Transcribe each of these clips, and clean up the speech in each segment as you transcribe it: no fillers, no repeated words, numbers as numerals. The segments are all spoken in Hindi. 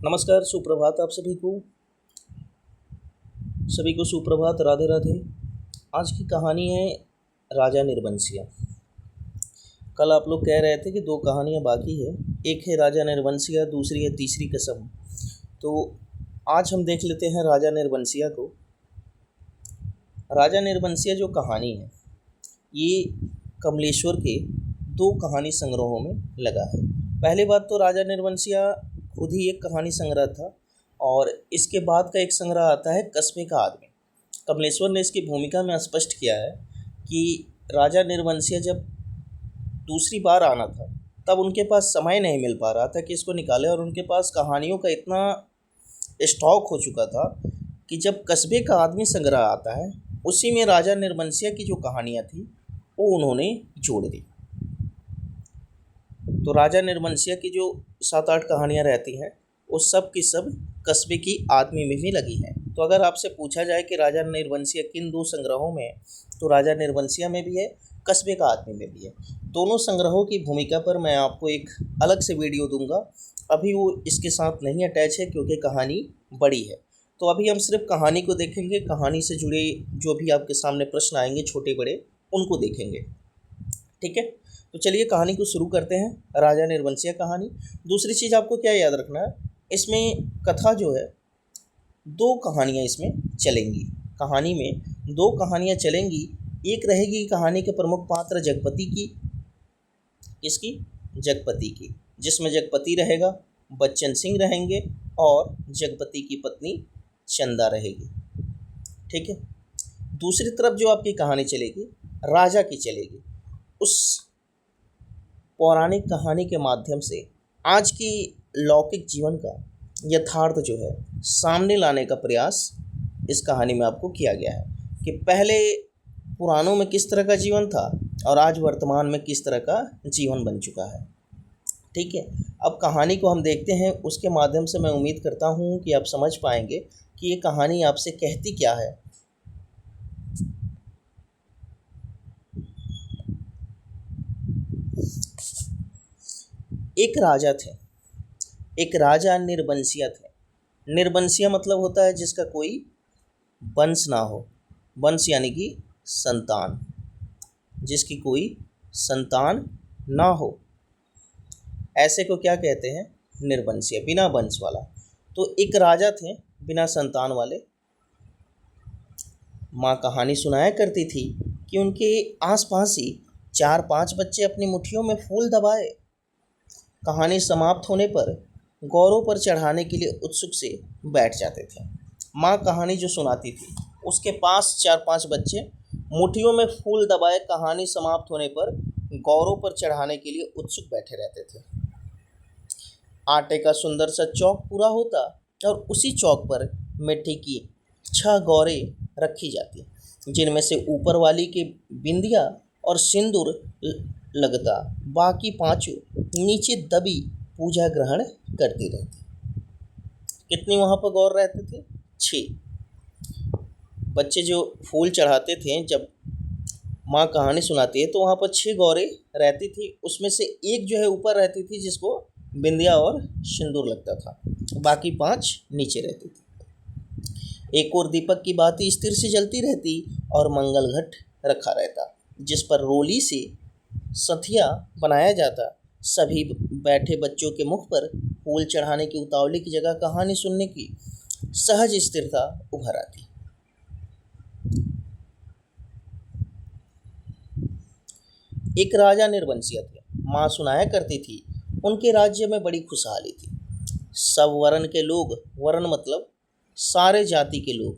नमस्कार, सुप्रभात आप सभी को सुप्रभात, राधे राधे। आज की कहानी है राजा निर्बंसिया। कल आप लोग कह रहे थे कि दो कहानियाँ बाकी है, एक है राजा निर्बंसिया, दूसरी है तीसरी कसम। तो आज हम देख लेते हैं राजा निर्बंसिया को। राजा निर्बंसिया जो कहानी है ये कमलेश्वर के दो कहानी संग्रहों में लगा है। पहली बात तो राजा निर्बंसिया खुद ही एक कहानी संग्रह था और इसके बाद का एक संग्रह आता है कस्बे का आदमी। कमलेश्वर ने इसकी भूमिका में स्पष्ट किया है कि राजा निर्बंसिया जब दूसरी बार आना था तब उनके पास समय नहीं मिल पा रहा था कि इसको निकाले, और उनके पास कहानियों का इतना स्टॉक हो चुका था कि जब कस्बे का आदमी संग्रह आता है उसी में राजा निर्बंसिया की जो कहानियाँ थी वो उन्होंने जोड़ दी। तो राजा निर्बंसिया की जो 7-8 कहानियाँ रहती हैं वो सब की सब कस्बे की आदमी में भी लगी हैं। तो अगर आपसे पूछा जाए कि राजा निर्बंसिया किन दो संग्रहों में है, तो राजा निर्बंसिया में भी है, कस्बे का आदमी में भी है। दोनों संग्रहों की भूमिका पर मैं आपको एक अलग से वीडियो दूंगा, अभी वो इसके साथ नहीं अटैच है क्योंकि कहानी बड़ी है। तो अभी हम सिर्फ कहानी को देखेंगे, कहानी से जुड़े जो भी आपके सामने प्रश्न आएंगे छोटे बड़े उनको देखेंगे, ठीक है। तो चलिए कहानी को शुरू करते हैं, राजा निर्बंसिया कहानी। दूसरी चीज़ आपको क्या याद रखना है, इसमें कथा जो है दो कहानियाँ इसमें चलेंगी। कहानी में दो कहानियाँ चलेंगी। एक रहेगी कहानी के प्रमुख पात्र जगपति की, किसकी? जगपति की, जिसमें जगपति रहेगा, बच्चन सिंह रहेंगे और जगपति की पत्नी चंदा रहेगी, ठीक है। दूसरी तरफ जो आपकी कहानी चलेगी राजा की चलेगी। उस पौराणिक कहानी के माध्यम से आज की लौकिक जीवन का यथार्थ जो है सामने लाने का प्रयास इस कहानी में आपको किया गया है कि पहले पुराणों में किस तरह का जीवन था और आज वर्तमान में किस तरह का जीवन बन चुका है, ठीक है। अब कहानी को हम देखते हैं, उसके माध्यम से मैं उम्मीद करता हूँ कि आप समझ पाएंगे कि ये कहानी आपसे कहती क्या है। एक राजा थे, एक राजा निर्बंसिया थे। निर्बंसिया मतलब होता है जिसका कोई वंश ना हो, वंश यानी कि संतान, जिसकी कोई संतान ना हो, ऐसे को क्या कहते हैं? निर्बंसिया, बिना वंश वाला। तो एक राजा थे बिना संतान वाले। माँ कहानी सुनाया करती थी कि उनके आसपास ही 4-5 बच्चे अपनी मुट्ठियों में फूल दबाए कहानी समाप्त होने पर गौरों पर चढ़ाने के लिए उत्सुक से बैठ जाते थे। माँ कहानी जो सुनाती थी उसके पास 4-5 बच्चे मुट्ठियों में फूल दबाए कहानी समाप्त होने पर गौरों पर चढ़ाने के लिए उत्सुक बैठे रहते थे। आटे का सुंदर सा चौक पूरा होता और उसी चौक पर मिट्टी की 6 गौरें रखी जाती, जिनमें से ऊपर वाली के बिंदिया और सिंदूर लगता, बाकी 5 नीचे दबी पूजा ग्रहण करती रहती। कितनी वहाँ पर गौर रहते थे? 6 बच्चे जो फूल चढ़ाते थे, जब माँ कहानी सुनाती है तो वहाँ पर 6 गौरें रहती थी। उसमें से एक जो है ऊपर रहती थी जिसको बिंदिया और सिंदूर लगता था, बाकी 5 नीचे रहती थी। एक और दीपक की बाती स्थिर से जलती रहती और मंगल घट रखा रहता जिस पर रोली से सथिया बनाया जाता। सभी बैठे बच्चों के मुख पर फूल चढ़ाने की उतावली की जगह कहानी सुनने की सहज स्थिरता उभर आती। एक राजा निर्बंसिया थे, माँ सुनाया करती थी, उनके राज्य में बड़ी खुशहाली थी। सब वर्ण के लोग, वर्ण मतलब सारे जाति के लोग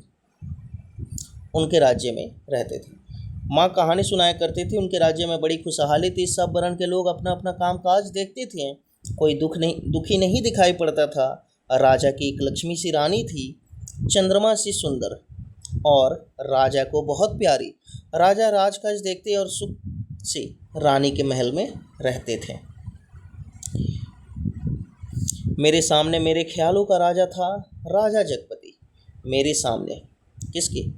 उनके राज्य में रहते थे। माँ कहानी सुनाया करती थी, उनके राज्य में बड़ी खुशहाली थी। सब वर्ण के लोग अपना अपना काम काज देखते थे, कोई दुखी नहीं दिखाई पड़ता था। राजा की एक लक्ष्मी सी रानी थी, चंद्रमा सी सुंदर और राजा को बहुत प्यारी। राजा राजकाज देखते और सुख से रानी के महल में रहते थे। मेरे सामने मेरे ख्यालों का राजा था राजा जगपति। मेरे सामने किसके?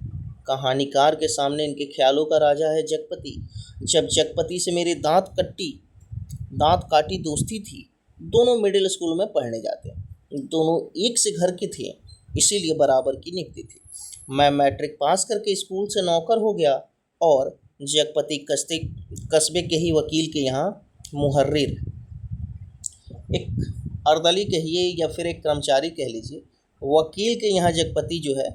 कहानीकार के सामने इनके ख्यालों का राजा है जगपति। जब जगपति से मेरे दांत काटी दोस्ती थी। दोनों मिडिल स्कूल में पढ़ने जाते हैं। दोनों एक से घर के थे, इसीलिए बराबर की निकली थी। मैं मैट्रिक पास करके स्कूल से नौकर हो गया और जगपति कस्बे के ही वकील के यहाँ मुहर्रिर, एक अर्दली कहिए या फिर एक कर्मचारी कह लीजिए, वकील के यहाँ जगपति जो है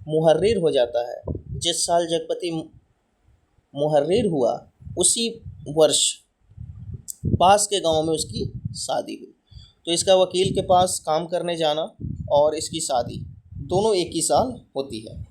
मुहर्रिर हो जाता है। जिस साल जगपति मुहर्रिर हुआ उसी वर्ष पास के गांव में उसकी शादी हुई। तो इसका वकील के पास काम करने जाना और इसकी शादी दोनों एक ही साल होती है।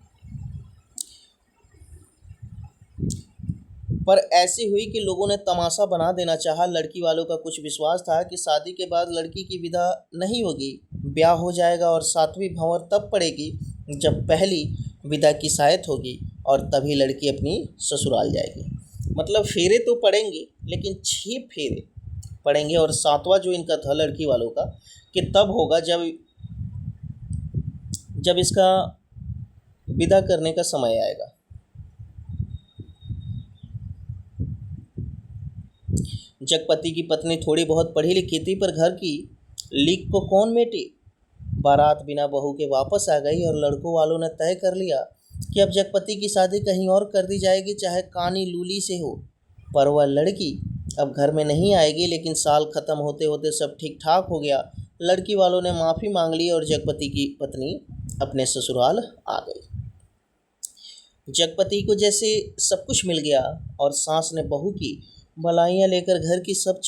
पर ऐसी हुई कि लोगों ने तमाशा बना देना चाहा। लड़की वालों का कुछ विश्वास था कि शादी के बाद लड़की की विदा नहीं होगी, ब्याह हो जाएगा और सातवीं भंवर तब पड़ेगी जब पहली विदा की शायत होगी और तभी लड़की अपनी ससुराल जाएगी। मतलब फेरे तो पड़ेंगे लेकिन 6 फेरे पड़ेंगे और 7वां जो इनका था लड़की वालों का कि तब होगा जब इसका विदा करने का समय आएगा। जगपति की पत्नी थोड़ी बहुत पढ़ी लिखी थी पर घर की लीक को कौन मेटे। बारात बिना बहू के वापस आ गई और लड़कों वालों ने तय कर लिया कि अब जगपति की शादी कहीं और कर दी जाएगी, चाहे कानी लूली से हो। पर वह लड़की अब घर में नहीं आएगी। लेकिन साल ख़त्म होते होते सब ठीक ठाक हो गया। लड़की वालों ने माफ़ी मांग ली और जगपति की पत्नी अपने ससुराल आ गई। जगपति को जैसे सब कुछ मिल गया और सास ने बहू की भलाइयाँ लेकर घर की सब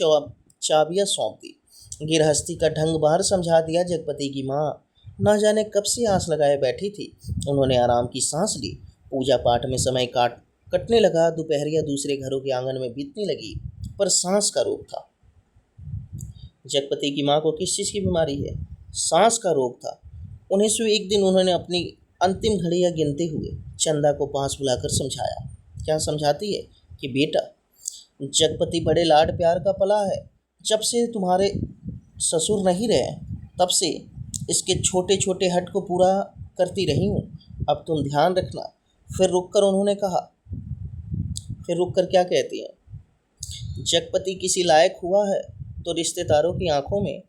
चाबियाँ सौंप दी। गिरहस्ती का ढंग बाहर समझा दिया। जगपति की माँ ना जाने कब से आस लगाए बैठी थी। उन्होंने आराम की सांस ली। पूजा पाठ में समय कटने लगा। दोपहरिया दूसरे घरों के आंगन में बीतने लगी। पर सांस का रोग था। जगपति की माँ को किस चीज़ की बीमारी है? सांस का रोग था। 1901 दिन उन्होंने अपनी अंतिम घड़ियाँ गिनते हुए चंदा को पास बुलाकर समझाया। क्या समझाती है कि बेटा, जगपति बड़े लाड प्यार का पला है। जब से तुम्हारे ससुर नहीं रहे तब से इसके छोटे छोटे हट को पूरा करती रही हूँ। अब तुम ध्यान रखना। फिर रुककर उन्होंने कहा, फिर रुककर क्या कहती हैं? जगपति किसी लायक हुआ है तो रिश्तेदारों की आंखों में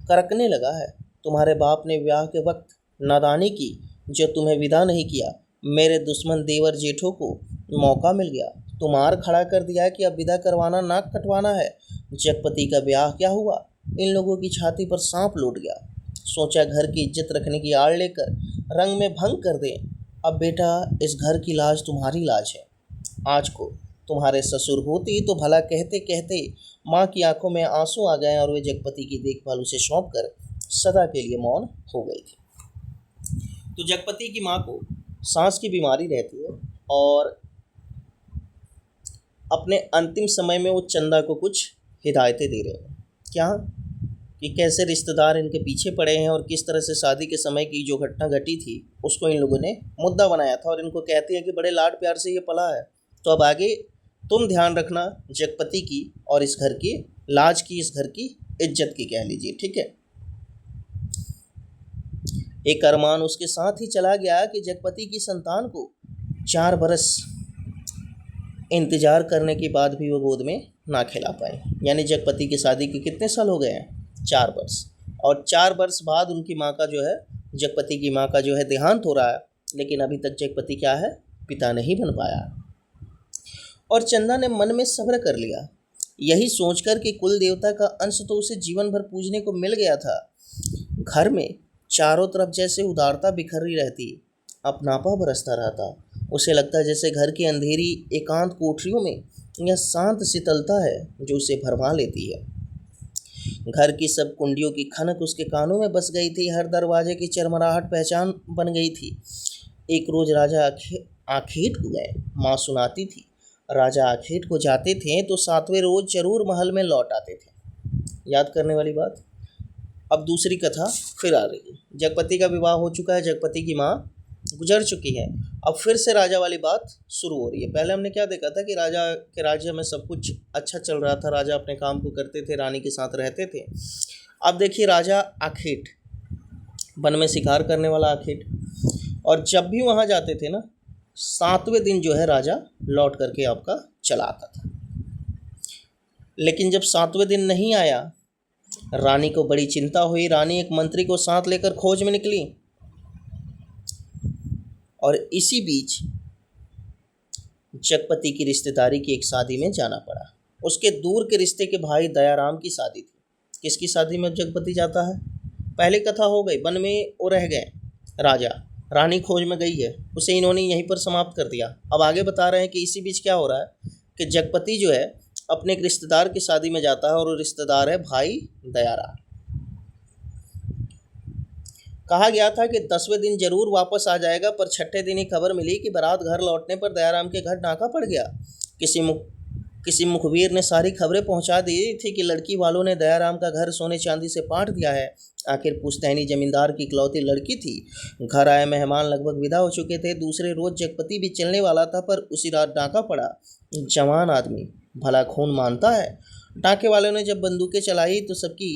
करकने लगा है। तुम्हारे बाप ने ब्याह के वक्त नादानी की जो तुम्हें विदा नहीं किया। मेरे दुश्मन देवर जेठों को मौका मिल गया, तुम्हार खड़ा कर दिया कि अब विदा करवाना नाक कटवाना है। जगपति का ब्याह क्या हुआ? इन लोगों की छाती पर सांप लौट गया। सोचा घर की इज्जत रखने की आड़ लेकर रंग में भंग कर दें। अब बेटा, इस घर की लाज तुम्हारी लाज है। आज को तुम्हारे ससुर होती तो भला कहते कहते माँ की आंखों में आंसू आ गए और वे जगपति की देखभाल उसे सौंप कर सदा के लिए मौन हो गई थी। तो जगपति की माँ को सांस की बीमारी रहती है और अपने अंतिम समय में वो चंदा को कुछ हिदायतें दे रहे हैं। क्या? कि कैसे रिश्तेदार इनके पीछे पड़े हैं और किस तरह से शादी के समय की जो घटना घटी थी उसको इन लोगों ने मुद्दा बनाया था और इनको कहती है कि बड़े लाड प्यार से ये पला है। तो अब आगे तुम ध्यान रखना जगपति की और इस घर की लाज की, इस घर की इज्जत की कह लीजिए। ठीक है। एक अरमान उसके साथ ही चला गया कि जगपति की संतान को 4 बरस इंतजार करने के बाद भी वो गोद में ना खिला पाए। यानी जगपति की शादी के कितने साल हो गए हैं? 4 वर्ष। और 4 वर्ष बाद उनकी माँ का जो है, जगपति की माँ का जो है देहांत हो रहा है। लेकिन अभी तक जगपति क्या है? पिता नहीं बन पाया। और चंदा ने मन में सब्र कर लिया, यही सोचकर कि कुल देवता का अंश तो उसे जीवन भर पूजने को मिल गया था। घर में चारों तरफ जैसे उदारता बिखरी रहती, अपनापा बरसता रहता। उसे लगता जैसे घर की अंधेरी एकांत कोठरियों में यह शांत शीतलता है जो उसे भरमा लेती है। घर की सब कुंडियों की खनक उसके कानों में बस गई थी। हर दरवाजे की चरमराहट पहचान बन गई थी। एक रोज राजा आखेट को गए। माँ सुनाती थी, राजा आखेट को जाते थे तो 7वें रोज जरूर महल में लौट आते थे। याद करने वाली बात। अब दूसरी कथा फिर आ रही है। जगपति का विवाह हो चुका है, जगपति की माँ गुजर चुकी है। अब फिर से राजा वाली बात शुरू हो रही है। पहले हमने क्या देखा था कि राजा के राज्य में सब कुछ अच्छा चल रहा था, राजा अपने काम को करते थे, रानी के साथ रहते थे। अब देखिए राजा आखेट, वन में शिकार करने वाला आखेट, और जब भी वहाँ जाते थे ना 7वें दिन जो है राजा लौट करके आपका चला आता था। लेकिन जब 7वें दिन नहीं आया, रानी को बड़ी चिंता हुई। रानी एक मंत्री को साथ लेकर खोज में निकली और इसी बीच जगपति की रिश्तेदारी की एक शादी में जाना पड़ा। उसके दूर के रिश्ते के भाई दयाराम की शादी थी। किसकी शादी में अब जगपति जाता है? पहले कथा हो गई, वन में वो रह गए राजा, रानी खोज में गई है, उसे इन्होंने यहीं पर समाप्त कर दिया। अब आगे बता रहे हैं कि इसी बीच क्या हो रहा है कि जगपति जो है अपने एक रिश्तेदार की शादी में जाता है और वो रिश्तेदार है भाई दयाराम। कहा गया था कि 10वें दिन जरूर वापस आ जाएगा, पर छठे दिन ही खबर मिली कि बारात घर लौटने पर दयाराम के घर डाका पड़ गया। किसी मुखबिर ने सारी खबरें पहुंचा दी थी कि लड़की वालों ने दयाराम का घर सोने चांदी से पाट दिया है। आखिर पुश्तैनी जमींदार की इकलौती लड़की थी। घर आए मेहमान लगभग विदा हो चुके थे। दूसरे रोज जगपति भी चलने वाला था, पर उसी रात डाका पड़ा। जवान आदमी भला खून मानता है। डाके वालों ने जब बंदूकें चलाई तो सबकी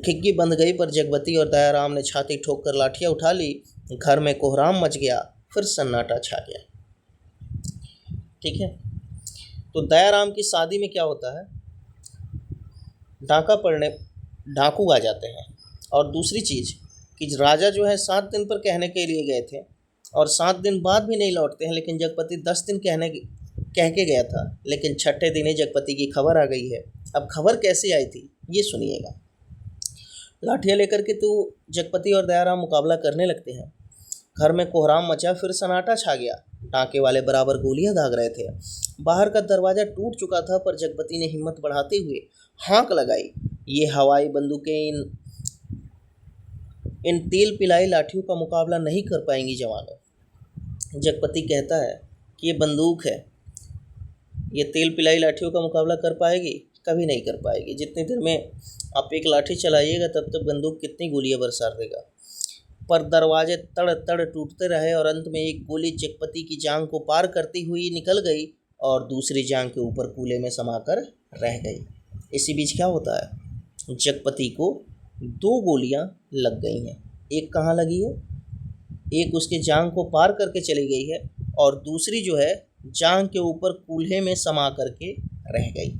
खिग्गी बंद गई, पर जगपति और दयाराम ने छाती ठोक कर लाठियां उठा ली। घर में कोहराम मच गया, फिर सन्नाटा छा गया। ठीक है, तो दयाराम की शादी में क्या होता है, डाका पड़ने डाकू आ जाते हैं। और दूसरी चीज़ कि राजा जो है 7 दिन पर कहने के लिए गए थे और 7 दिन बाद भी नहीं लौटते हैं, लेकिन जगपति 10 दिन कह के गया था, लेकिन छठे दिन ही जगपति की खबर आ गई है। अब खबर कैसे आई थी ये सुनिएगा। लाठियाँ लेकर के तो जगपति और दयाराम मुकाबला करने लगते हैं। घर में कोहराम मचा, फिर सन्नाटा छा गया। टाँके वाले बराबर गोलियां दाग रहे थे। बाहर का दरवाज़ा टूट चुका था, पर जगपति ने हिम्मत बढ़ाते हुए हाँक लगाई। ये हवाई बंदूकें इन तेल पिलाई लाठियों का मुकाबला नहीं कर पाएंगी जवानों। जगपति कहता है कि ये बंदूक है, ये तेल पिलाई लाठियों का मुकाबला कर पाएगी? कभी नहीं कर पाएगी। जितनी देर में आप एक लाठी चलाइएगा तब तक बंदूक कितनी गोलियां बरसा देगा। पर दरवाजे तड़ तड़ टूटते रहे और अंत में एक गोली जगपति की जांघ को पार करती हुई निकल गई और दूसरी जांघ के ऊपर कूले में समाकर रह गई। इसी बीच क्या होता है, जगपति को 2 गोलियां लग गई हैं। एक कहाँ लगी है, एक उसके जांघ को पार करके चली गई है और दूसरी जो है जांघ के ऊपर कूल्हे में समा करके रह गई।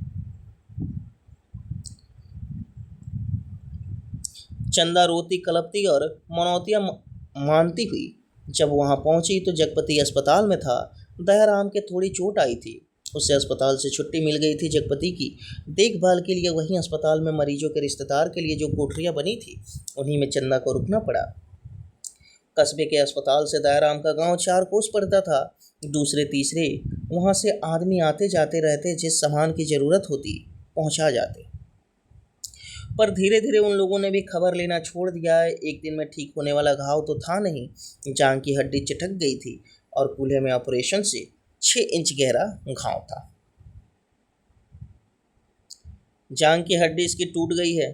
चंदा रोती कलपती और मनौतियाँ मानती हुई जब वहां पहुंची तो जगपति अस्पताल में था। दयाराम के थोड़ी चोट आई थी, उसे अस्पताल से छुट्टी मिल गई थी। जगपति की देखभाल के लिए वहीं अस्पताल में मरीजों के रिश्तेदार के लिए जो कोठरियां बनी थी उन्हीं में चंदा को रुकना पड़ा। कस्बे के अस्पताल से दयाराम का गांव 4 कोस पड़ता था। दूसरे तीसरे वहां से आदमी आते जाते रहते, जिस सामान की जरूरत होती पहुंचा जाते। पर धीरे धीरे उन लोगों ने भी खबर लेना छोड़ दिया। एक दिन में ठीक होने वाला घाव तो था नहीं, जांघ की हड्डी चिटक गई थी और कूल्हे में ऑपरेशन से 6 इंच गहरा घाव था। जांघ की हड्डी इसकी टूट गई है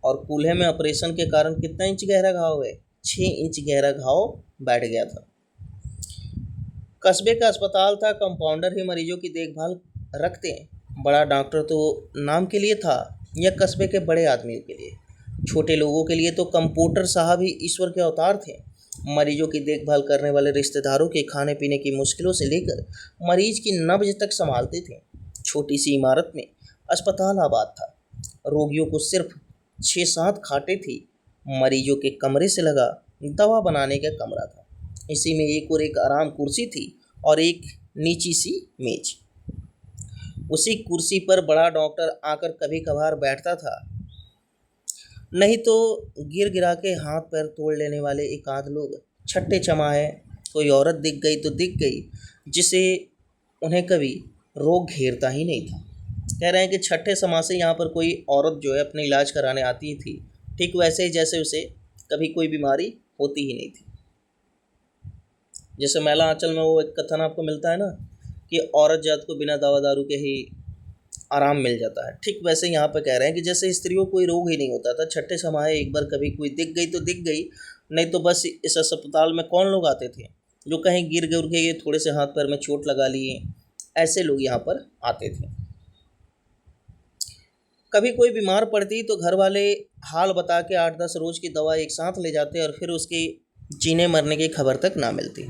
और कूल्हे में ऑपरेशन के कारण कितना इंच गहरा घाव है, 6 इंच गहरा घाव बैठ गया था। कस्बे का अस्पताल था, कंपाउंडर ही मरीजों की देखभाल रखते हैं। बड़ा डॉक्टर तो नाम के लिए था या कस्बे के बड़े आदमियों के लिए, छोटे लोगों के लिए तो कंपाउंडर साहब ही ईश्वर के अवतार थे। मरीजों की देखभाल करने वाले रिश्तेदारों के खाने पीने की मुश्किलों से लेकर मरीज की नब्ज तक संभालते थे। छोटी सी इमारत में अस्पताल आबाद था। रोगियों को सिर्फ 6-7 खाटें थी। मरीजों के कमरे से लगा दवा बनाने का कमरा था। इसी में एक और एक आराम कुर्सी थी और एक नीची सी मेज। उसी कुर्सी पर बड़ा डॉक्टर आकर कभी कभार बैठता था, नहीं तो गिर गिरा के हाथ पैर तोड़ लेने वाले एक आध लोग छट्टे चमाहे। कोई औरत दिख गई तो दिख गई, जिसे उन्हें कभी रोग घेरता ही नहीं था। कह रहे हैं कि छठे समा से यहाँ पर कोई औरत जो है अपने इलाज कराने आती थी, ठीक वैसे ही जैसे उसे कभी कोई बीमारी होती ही नहीं थी। जैसे मैला आंचल में वो एक कथन आपको मिलता है ना कि औरत जात को बिना दवा दारू के ही आराम मिल जाता है, ठीक वैसे यहाँ पर कह रहे हैं कि जैसे स्त्रियों को कोई रोग ही नहीं होता था। छठे समाये एक बार कभी कोई दिख गई तो दिख गई, नहीं तो बस इस अस्पताल में कौन लोग आते थे जो कहीं गिर गिर के थोड़े से हाथ पैर में चोट लगा लिए, ऐसे लोग यहाँ पर आते थे। कभी कोई बीमार पड़ती तो घर वाले हाल बता के 8-10 रोज की दवा एक साथ ले जाते और फिर उसकी जीने मरने की खबर तक ना मिलती।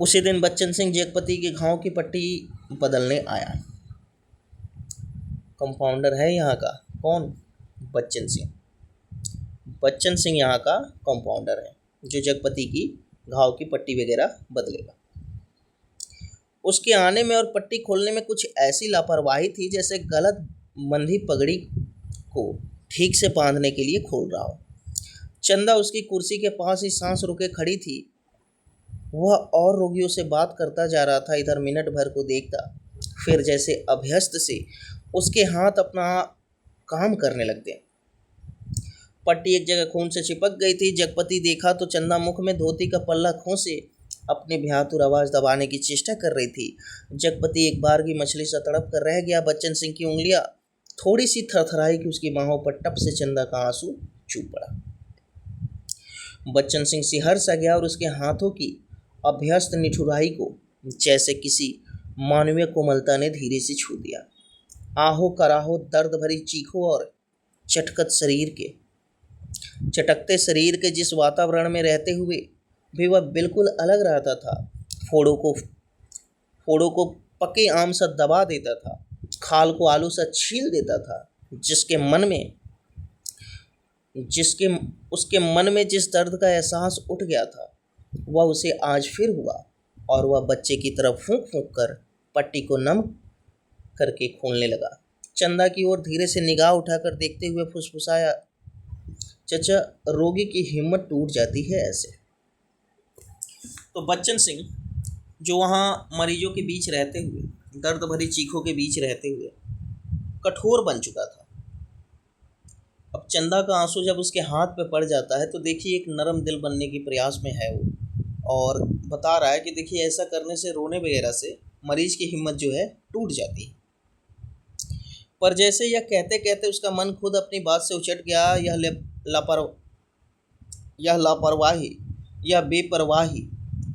उसी दिन बच्चन सिंह जगपति के घाव की पट्टी बदलने आया। कंपाउंडर है यहाँ का। कौन? बच्चन सिंह। बच्चन सिंह यहाँ का कंपाउंडर है जो जगपति की घाव की पट्टी वगैरह बदलेगा। उसके आने में और पट्टी खोलने में कुछ ऐसी लापरवाही थी जैसे गलत बंधी पगड़ी को ठीक से बांधने के लिए खोल रहा हो। चंदा उसकी कुर्सी के पास ही सांस रोके खड़ी थी। वह और रोगियों से बात करता जा रहा था। इधर मिनट भर को देखता, फिर जैसे अभ्यस्त से उसके हाथ अपना काम करने लग गए। पट्टी एक जगह खून से चिपक गई थी। जगपति देखा तो चंदा मुख में धोती का पल्ला खोसे अपनी भयातुर आवाज दबाने की चेष्टा कर रही थी। जगपति एक बार की मछली सा तड़प कर रह गया। बच्चन सिंह की उंगलियां थोड़ी सी थरथराई कि उसकी बाहों पर टप से चंदा का आंसू चूप पड़ा। बच्चन सिंह सिहर सा गया और उसके हाथों की अभ्यस्त निठुराई को जैसे किसी मानवीय कोमलता ने धीरे से छू दिया। आहो कराहो, दर्द भरी चीखों और चटकते शरीर के जिस वातावरण में रहते हुए भी वह बिल्कुल अलग रहता था। फोड़ों को पके आम सा दबा देता था, खाल को आलू सा छील देता था। उसके मन में जिस दर्द का एहसास उठ गया था वह उसे आज फिर हुआ और वह बच्चे की तरफ फूंक फूंक कर पट्टी को नम करके खोलने लगा। चंदा की ओर धीरे से निगाह उठाकर देखते हुए फुसफुसाया, चचा, रोगी की हिम्मत टूट जाती है ऐसे। तो बच्चन सिंह जो वहाँ मरीजों के बीच रहते हुए, दर्द भरी चीखों के बीच रहते हुए कठोर बन चुका था। अब चंदा का आंसू जब उसके हाथ पे पड़ जाता है तो देखिए एक नरम दिल बनने की प्रयास में है वो, और बता रहा है कि देखिए ऐसा करने से, रोने वगैरह से मरीज की हिम्मत जो है टूट जाती है। पर जैसे यह कहते कहते उसका मन खुद अपनी बात से उचट गया। यह लापरवाही, यह बेपरवाही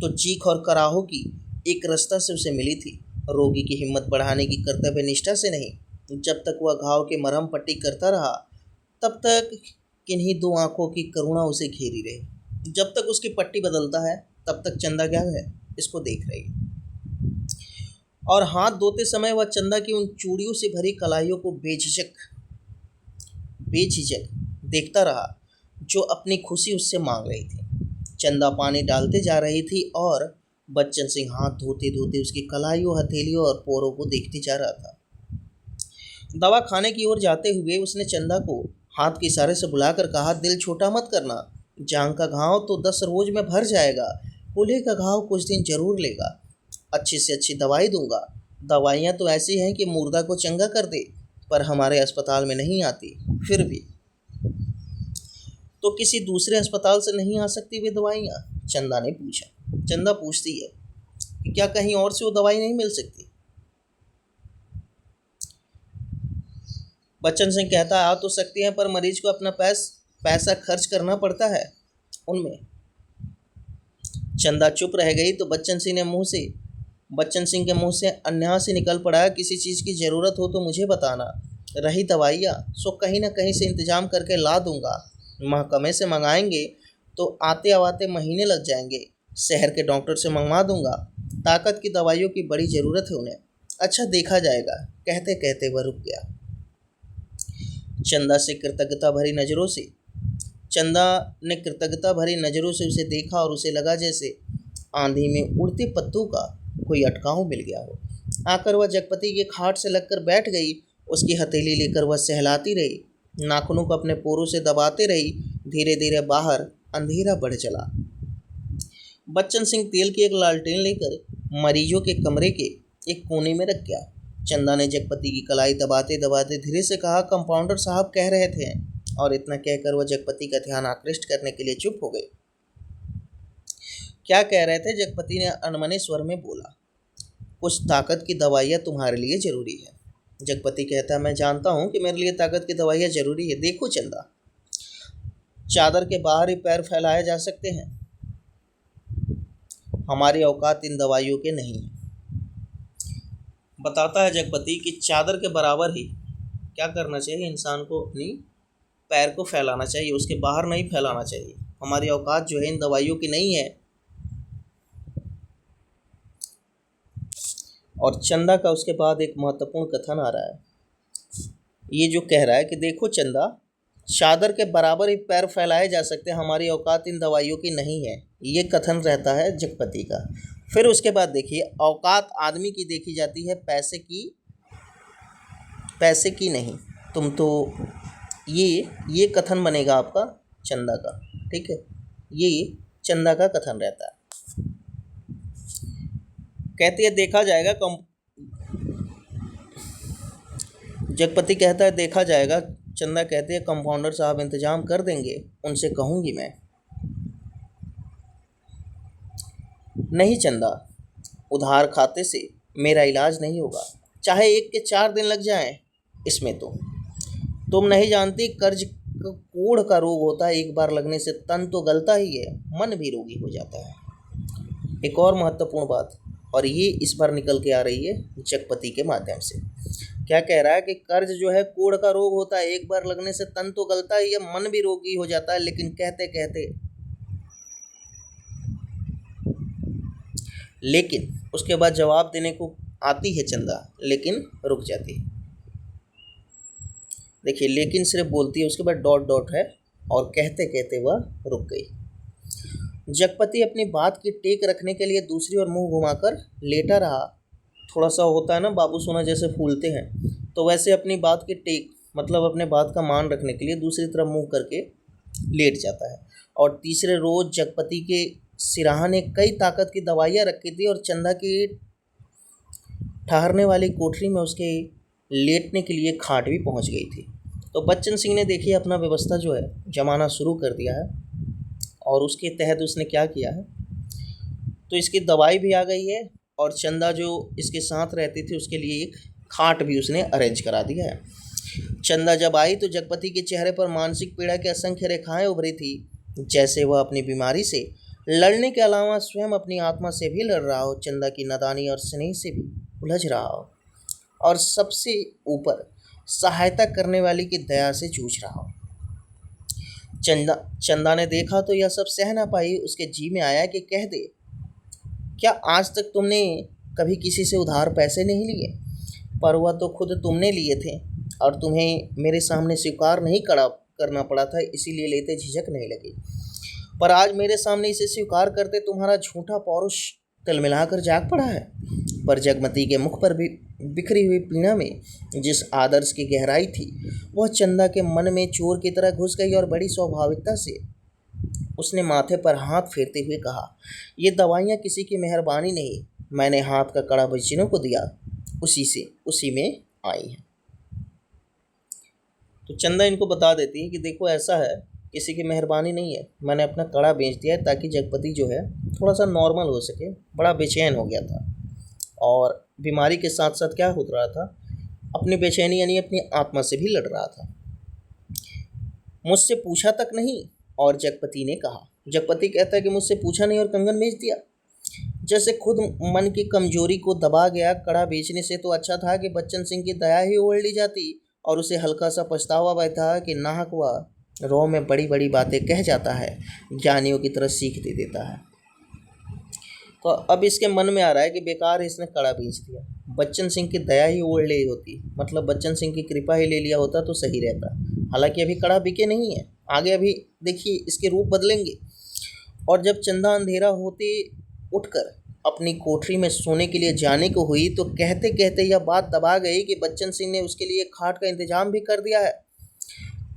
तो चीख और कराहों की एक रास्ता से उसे मिली थी। रोगी की हिम्मत बढ़ाने की कर्तव्य निष्ठा से नहीं। जब तक वह घाव के मरहम पट्टी करता रहा तब तक किन्हीं दो आंखों की करुणा उसे घेरी रही। जब तक उसकी पट्टी बदलता है तब तक चंदा क्या है, इसको देख रही है। और हाथ धोते समय वह चंदा की उन चूड़ियों से भरी कलाइयों को बेझिझक देखता रहा जो अपनी खुशी उससे मांग रही थी। चंदा पानी डालते जा रही थी और बच्चन सिंह हाथ धोते धोते उसकी कलाइयों, हथेलियों और पोरों को देखते जा रहा था। दवा खाने की ओर जाते हुए उसने चंदा को हाथ के इशारे से बुलाकर कहा, दिल छोटा मत करना, जांग का घाव तो 10 रोज में भर जाएगा, कूल्हे का घाव कुछ दिन जरूर लेगा, अच्छी से अच्छी दवाई दूंगा। दवाइयाँ तो ऐसी हैं कि मुर्दा को चंगा कर दे, पर हमारे अस्पताल में नहीं आती। फिर भी तो किसी दूसरे अस्पताल से नहीं आ सकती वे दवाइयाँ? चंदा ने पूछा। चंदा पूछती है कि क्या कहीं और से वो दवाई नहीं मिल सकती? बच्चन सिंह कहता आ तो सकती हैं, पर मरीज को अपना पैसा खर्च करना पड़ता है उनमें। चंदा चुप रह गई तो बच्चन सिंह के मुंह से अन्याय से निकल पड़ा, किसी चीज़ की ज़रूरत हो तो मुझे बताना, रही दवाइयाँ सो कहीं ना कहीं से इंतजाम करके ला दूंगा। महकमे से मंगाएंगे तो आते आवाते महीने लग जाएंगे, शहर के डॉक्टर से मंगवा दूंगा, ताकत की दवाइयों की बड़ी ज़रूरत है उन्हें। अच्छा देखा जाएगा, कहते कहते वह रुक गया। चंदा ने कृतज्ञता भरी नज़रों से उसे देखा और उसे लगा जैसे आंधी में उड़ते पत्तों का कोई अटकाव मिल गया हो। आकर वह जगपति के खाट से लगकर बैठ गई। उसकी हथेली लेकर वह सहलाती रही, नाखूनों को अपने पोरों से दबाते रही। धीरे धीरे बाहर अंधेरा बढ़ चला। बच्चन सिंह तेल की एक लालटेन लेकर मरीजों के कमरे के एक कोने में रख गया। चंदा ने जगपति की कलाई दबाते दबाते धीरे से कहा, कंपाउंडर साहब कह रहे थे, और इतना कहकर वह जगपति का ध्यान आकृष्ट करने के लिए चुप हो गई। क्या कह रहे थे? जगपति ने अनमने स्वर में बोला, कुछ ताकत की दवाइयाँ तुम्हारे लिए जरूरी है। जगपति कहता, मैं जानता हूँ कि मेरे लिए ताकत की दवाइयाँ जरूरी है। देखो चंदा, चादर के बाहर ही पैर फैलाए जा सकते हैं, हमारी औकात इन दवाइयों के नहीं है। बताता है जगपति कि चादर के बराबर ही क्या करना चाहिए, इंसान को अपनी पैर को फैलाना चाहिए, उसके बाहर नहीं फैलाना चाहिए। हमारी औकात जो है इन दवाइयों की नहीं है। और चंदा का उसके बाद एक महत्वपूर्ण कथन आ रहा है। ये जो कह रहा है कि देखो चंदा, चादर के बराबर ही पैर फैलाए जा सकते हैं, हमारी औकात इन दवाइयों की नहीं है, ये कथन रहता है जगपति का। फिर उसके बाद देखिए, औकात आदमी की देखी जाती है, पैसे की नहीं। तुम तो ये कथन बनेगा आपका चंदा का। ठीक है, ये चंदा का कथन रहता है। कहती है देखा जाएगा, जगपति कहता है देखा जाएगा। चंदा कहती है कंपाउंडर साहब इंतजाम कर देंगे, उनसे कहूँगी मैं। नहीं चंदा, उधार खाते से मेरा इलाज नहीं होगा, चाहे 1 के 4 दिन लग जाएं। इसमें तो तुम नहीं जानती, कर्ज कोढ़ का रोग होता है, एक बार लगने से तन तो गलता ही है, मन भी रोगी हो जाता है। एक और महत्वपूर्ण बात, और ये इस बार निकल के आ रही है जगपति के माध्यम से। क्या कह रहा है कि कर्ज जो है कोढ़ का रोग होता है, एक बार लगने से तन तो गलता ही है, मन भी रोगी हो जाता है, लेकिन उसके बाद जवाब देने को आती है चंदा, लेकिन रुक जाती है। देखिए, लेकिन सिर्फ बोलती है, उसके बाद डॉट डॉट है, और कहते कहते वह रुक गई। जगपति अपनी बात की टेक रखने के लिए दूसरी ओर मुंह घुमाकर लेटा रहा। थोड़ा सा होता है ना, बाबू सोना जैसे फूलते हैं, तो वैसे अपनी बात की टेक मतलब अपने बात का मान रखने के लिए दूसरी तरफ मुंह करके लेट जाता है। और तीसरे रोज जगपति के सिराहा ने कई ताकत की दवाइयाँ रखी थी, और चंदा की ठहरने वाली कोठरी में उसके लेटने के लिए खाट भी पहुंच गई थी। तो बच्चन सिंह ने देखिए अपना व्यवस्था जो है जमाना शुरू कर दिया है, और उसके तहत उसने क्या किया है, तो इसकी दवाई भी आ गई है, और चंदा जो इसके साथ रहती थी उसके लिए एक खाट भी उसने अरेंज करा दिया है। चंदा जब आई तो जगपति के चेहरे पर मानसिक पीड़ा की असंख्य रेखाएं उभरी थी, जैसे वह अपनी बीमारी से लड़ने के अलावा स्वयं अपनी आत्मा से भी लड़ रहा हो, चंदा की नादानी और स्नेह से भी उलझ रहा हो, और सबसे ऊपर सहायता करने वाली की दया से जूझ रहा हो। चंदा ने देखा तो यह सब सह ना पाई, उसके जी में आया कि कह दे, क्या आज तक तुमने कभी किसी से उधार पैसे नहीं लिए? पर वह तो खुद तुमने लिए थे, और तुम्हें मेरे सामने स्वीकार नहीं करना पड़ा था, इसीलिए लेते झिझक नहीं लगी। पर आज मेरे सामने इसे स्वीकार करते तुम्हारा झूठा पौरुष तिलमिलाकर जाग पड़ा है। पर जगमती के मुख पर भी बिखरी हुई पीड़ा में जिस आदर्श की गहराई थी, वह चंदा के मन में चोर की तरह घुस गई, और बड़ी स्वाभाविकता से उसने माथे पर हाथ फेरते हुए कहा, ये दवाइयाँ किसी की मेहरबानी नहीं, मैंने हाथ का कड़ा बच्चियों को दिया, उसी में आई है। तो चंदा इनको बता देती है कि देखो ऐसा है, किसी की मेहरबानी नहीं है, मैंने अपना कड़ा बेच दिया है ताकि जगपति जो है थोड़ा सा नॉर्मल हो सके। बड़ा बेचैन हो गया था, और बीमारी के साथ साथ क्या हो रहा था, अपनी बेचैनी यानी अपनी आत्मा से भी लड़ रहा था। मुझसे पूछा तक नहीं, और जगपति ने कहा, जगपति कहता है कि मुझसे पूछा नहीं और कंगन बेच दिया। जैसे खुद मन की कमजोरी को दबा गया। कड़ा बेचने से तो अच्छा था कि बच्चन सिंह की दया ही ओढ़ ली जाती, और उसे हल्का सा पछतावा बैठा कि नाहक वह रो में बड़ी बड़ी बातें कह जाता है, ज्ञानियों की तरह सीख दे देता है। तो अब इसके मन में आ रहा है कि बेकार इसने कड़ा बेच दिया, बच्चन सिंह की दया ही ओढ़ ली होती, मतलब बच्चन सिंह की कृपा ही ले लिया होता तो सही रहता। हालांकि अभी कड़ा बिके नहीं है, आगे अभी देखिए इसके रूप बदलेंगे। और जब चंदा अंधेरा होते उठकर अपनी कोठरी में सोने के लिए जाने को हुई, तो कहते कहते यह बात दबा गई कि बच्चन सिंह ने उसके लिए खाट का इंतजाम भी कर दिया है।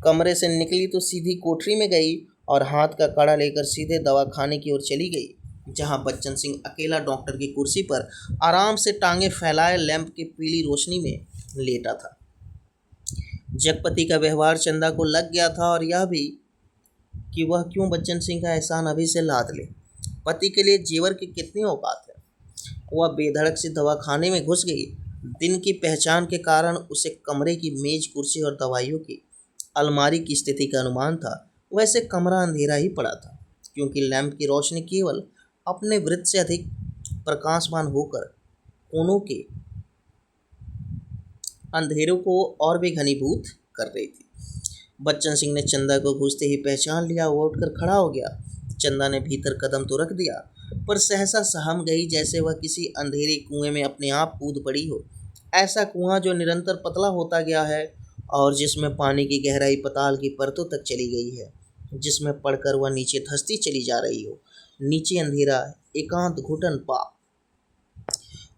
कमरे से निकली तो सीधी कोठरी में गई, और हाथ का कड़ा लेकर सीधे दवाखाने की ओर चली गई, जहां बच्चन सिंह अकेला डॉक्टर की कुर्सी पर आराम से टांगे फैलाए लैंप की पीली रोशनी में लेटा था। जगपति का व्यवहार चंदा को लग गया था, और यह भी कि वह क्यों बच्चन सिंह का एहसान अभी से लाद ले। पति के लिए जेवर की कितनी औकात है। वह बेधड़क से दवाखाने में घुस गई। दिन की पहचान के कारण उसे कमरे की मेज, कुर्सी और दवाइयों की अलमारी की स्थिति का अनुमान था। वैसे कमरा अंधेरा ही पड़ा था, क्योंकि लैंप की रोशनी केवल अपने वृत्त से अधिक प्रकाशमान होकर कोनों के अंधेरों को और भी घनीभूत कर रही थी। बच्चन सिंह ने चंदा को घुसते ही पहचान लिया। वो उठकर खड़ा हो गया। चंदा ने भीतर कदम तो रख दिया, पर सहसा सहम गई, जैसे वह किसी अंधेरे कुएं में अपने आप कूद पड़ी हो। ऐसा कुआं जो निरंतर पतला होता गया है और जिसमें पानी की गहराई पाताल की परतों तक चली गई है, जिसमें पड़कर वह नीचे धंसती चली जा रही हो। नीचे अंधेरा, एकांत, घुटन पाप।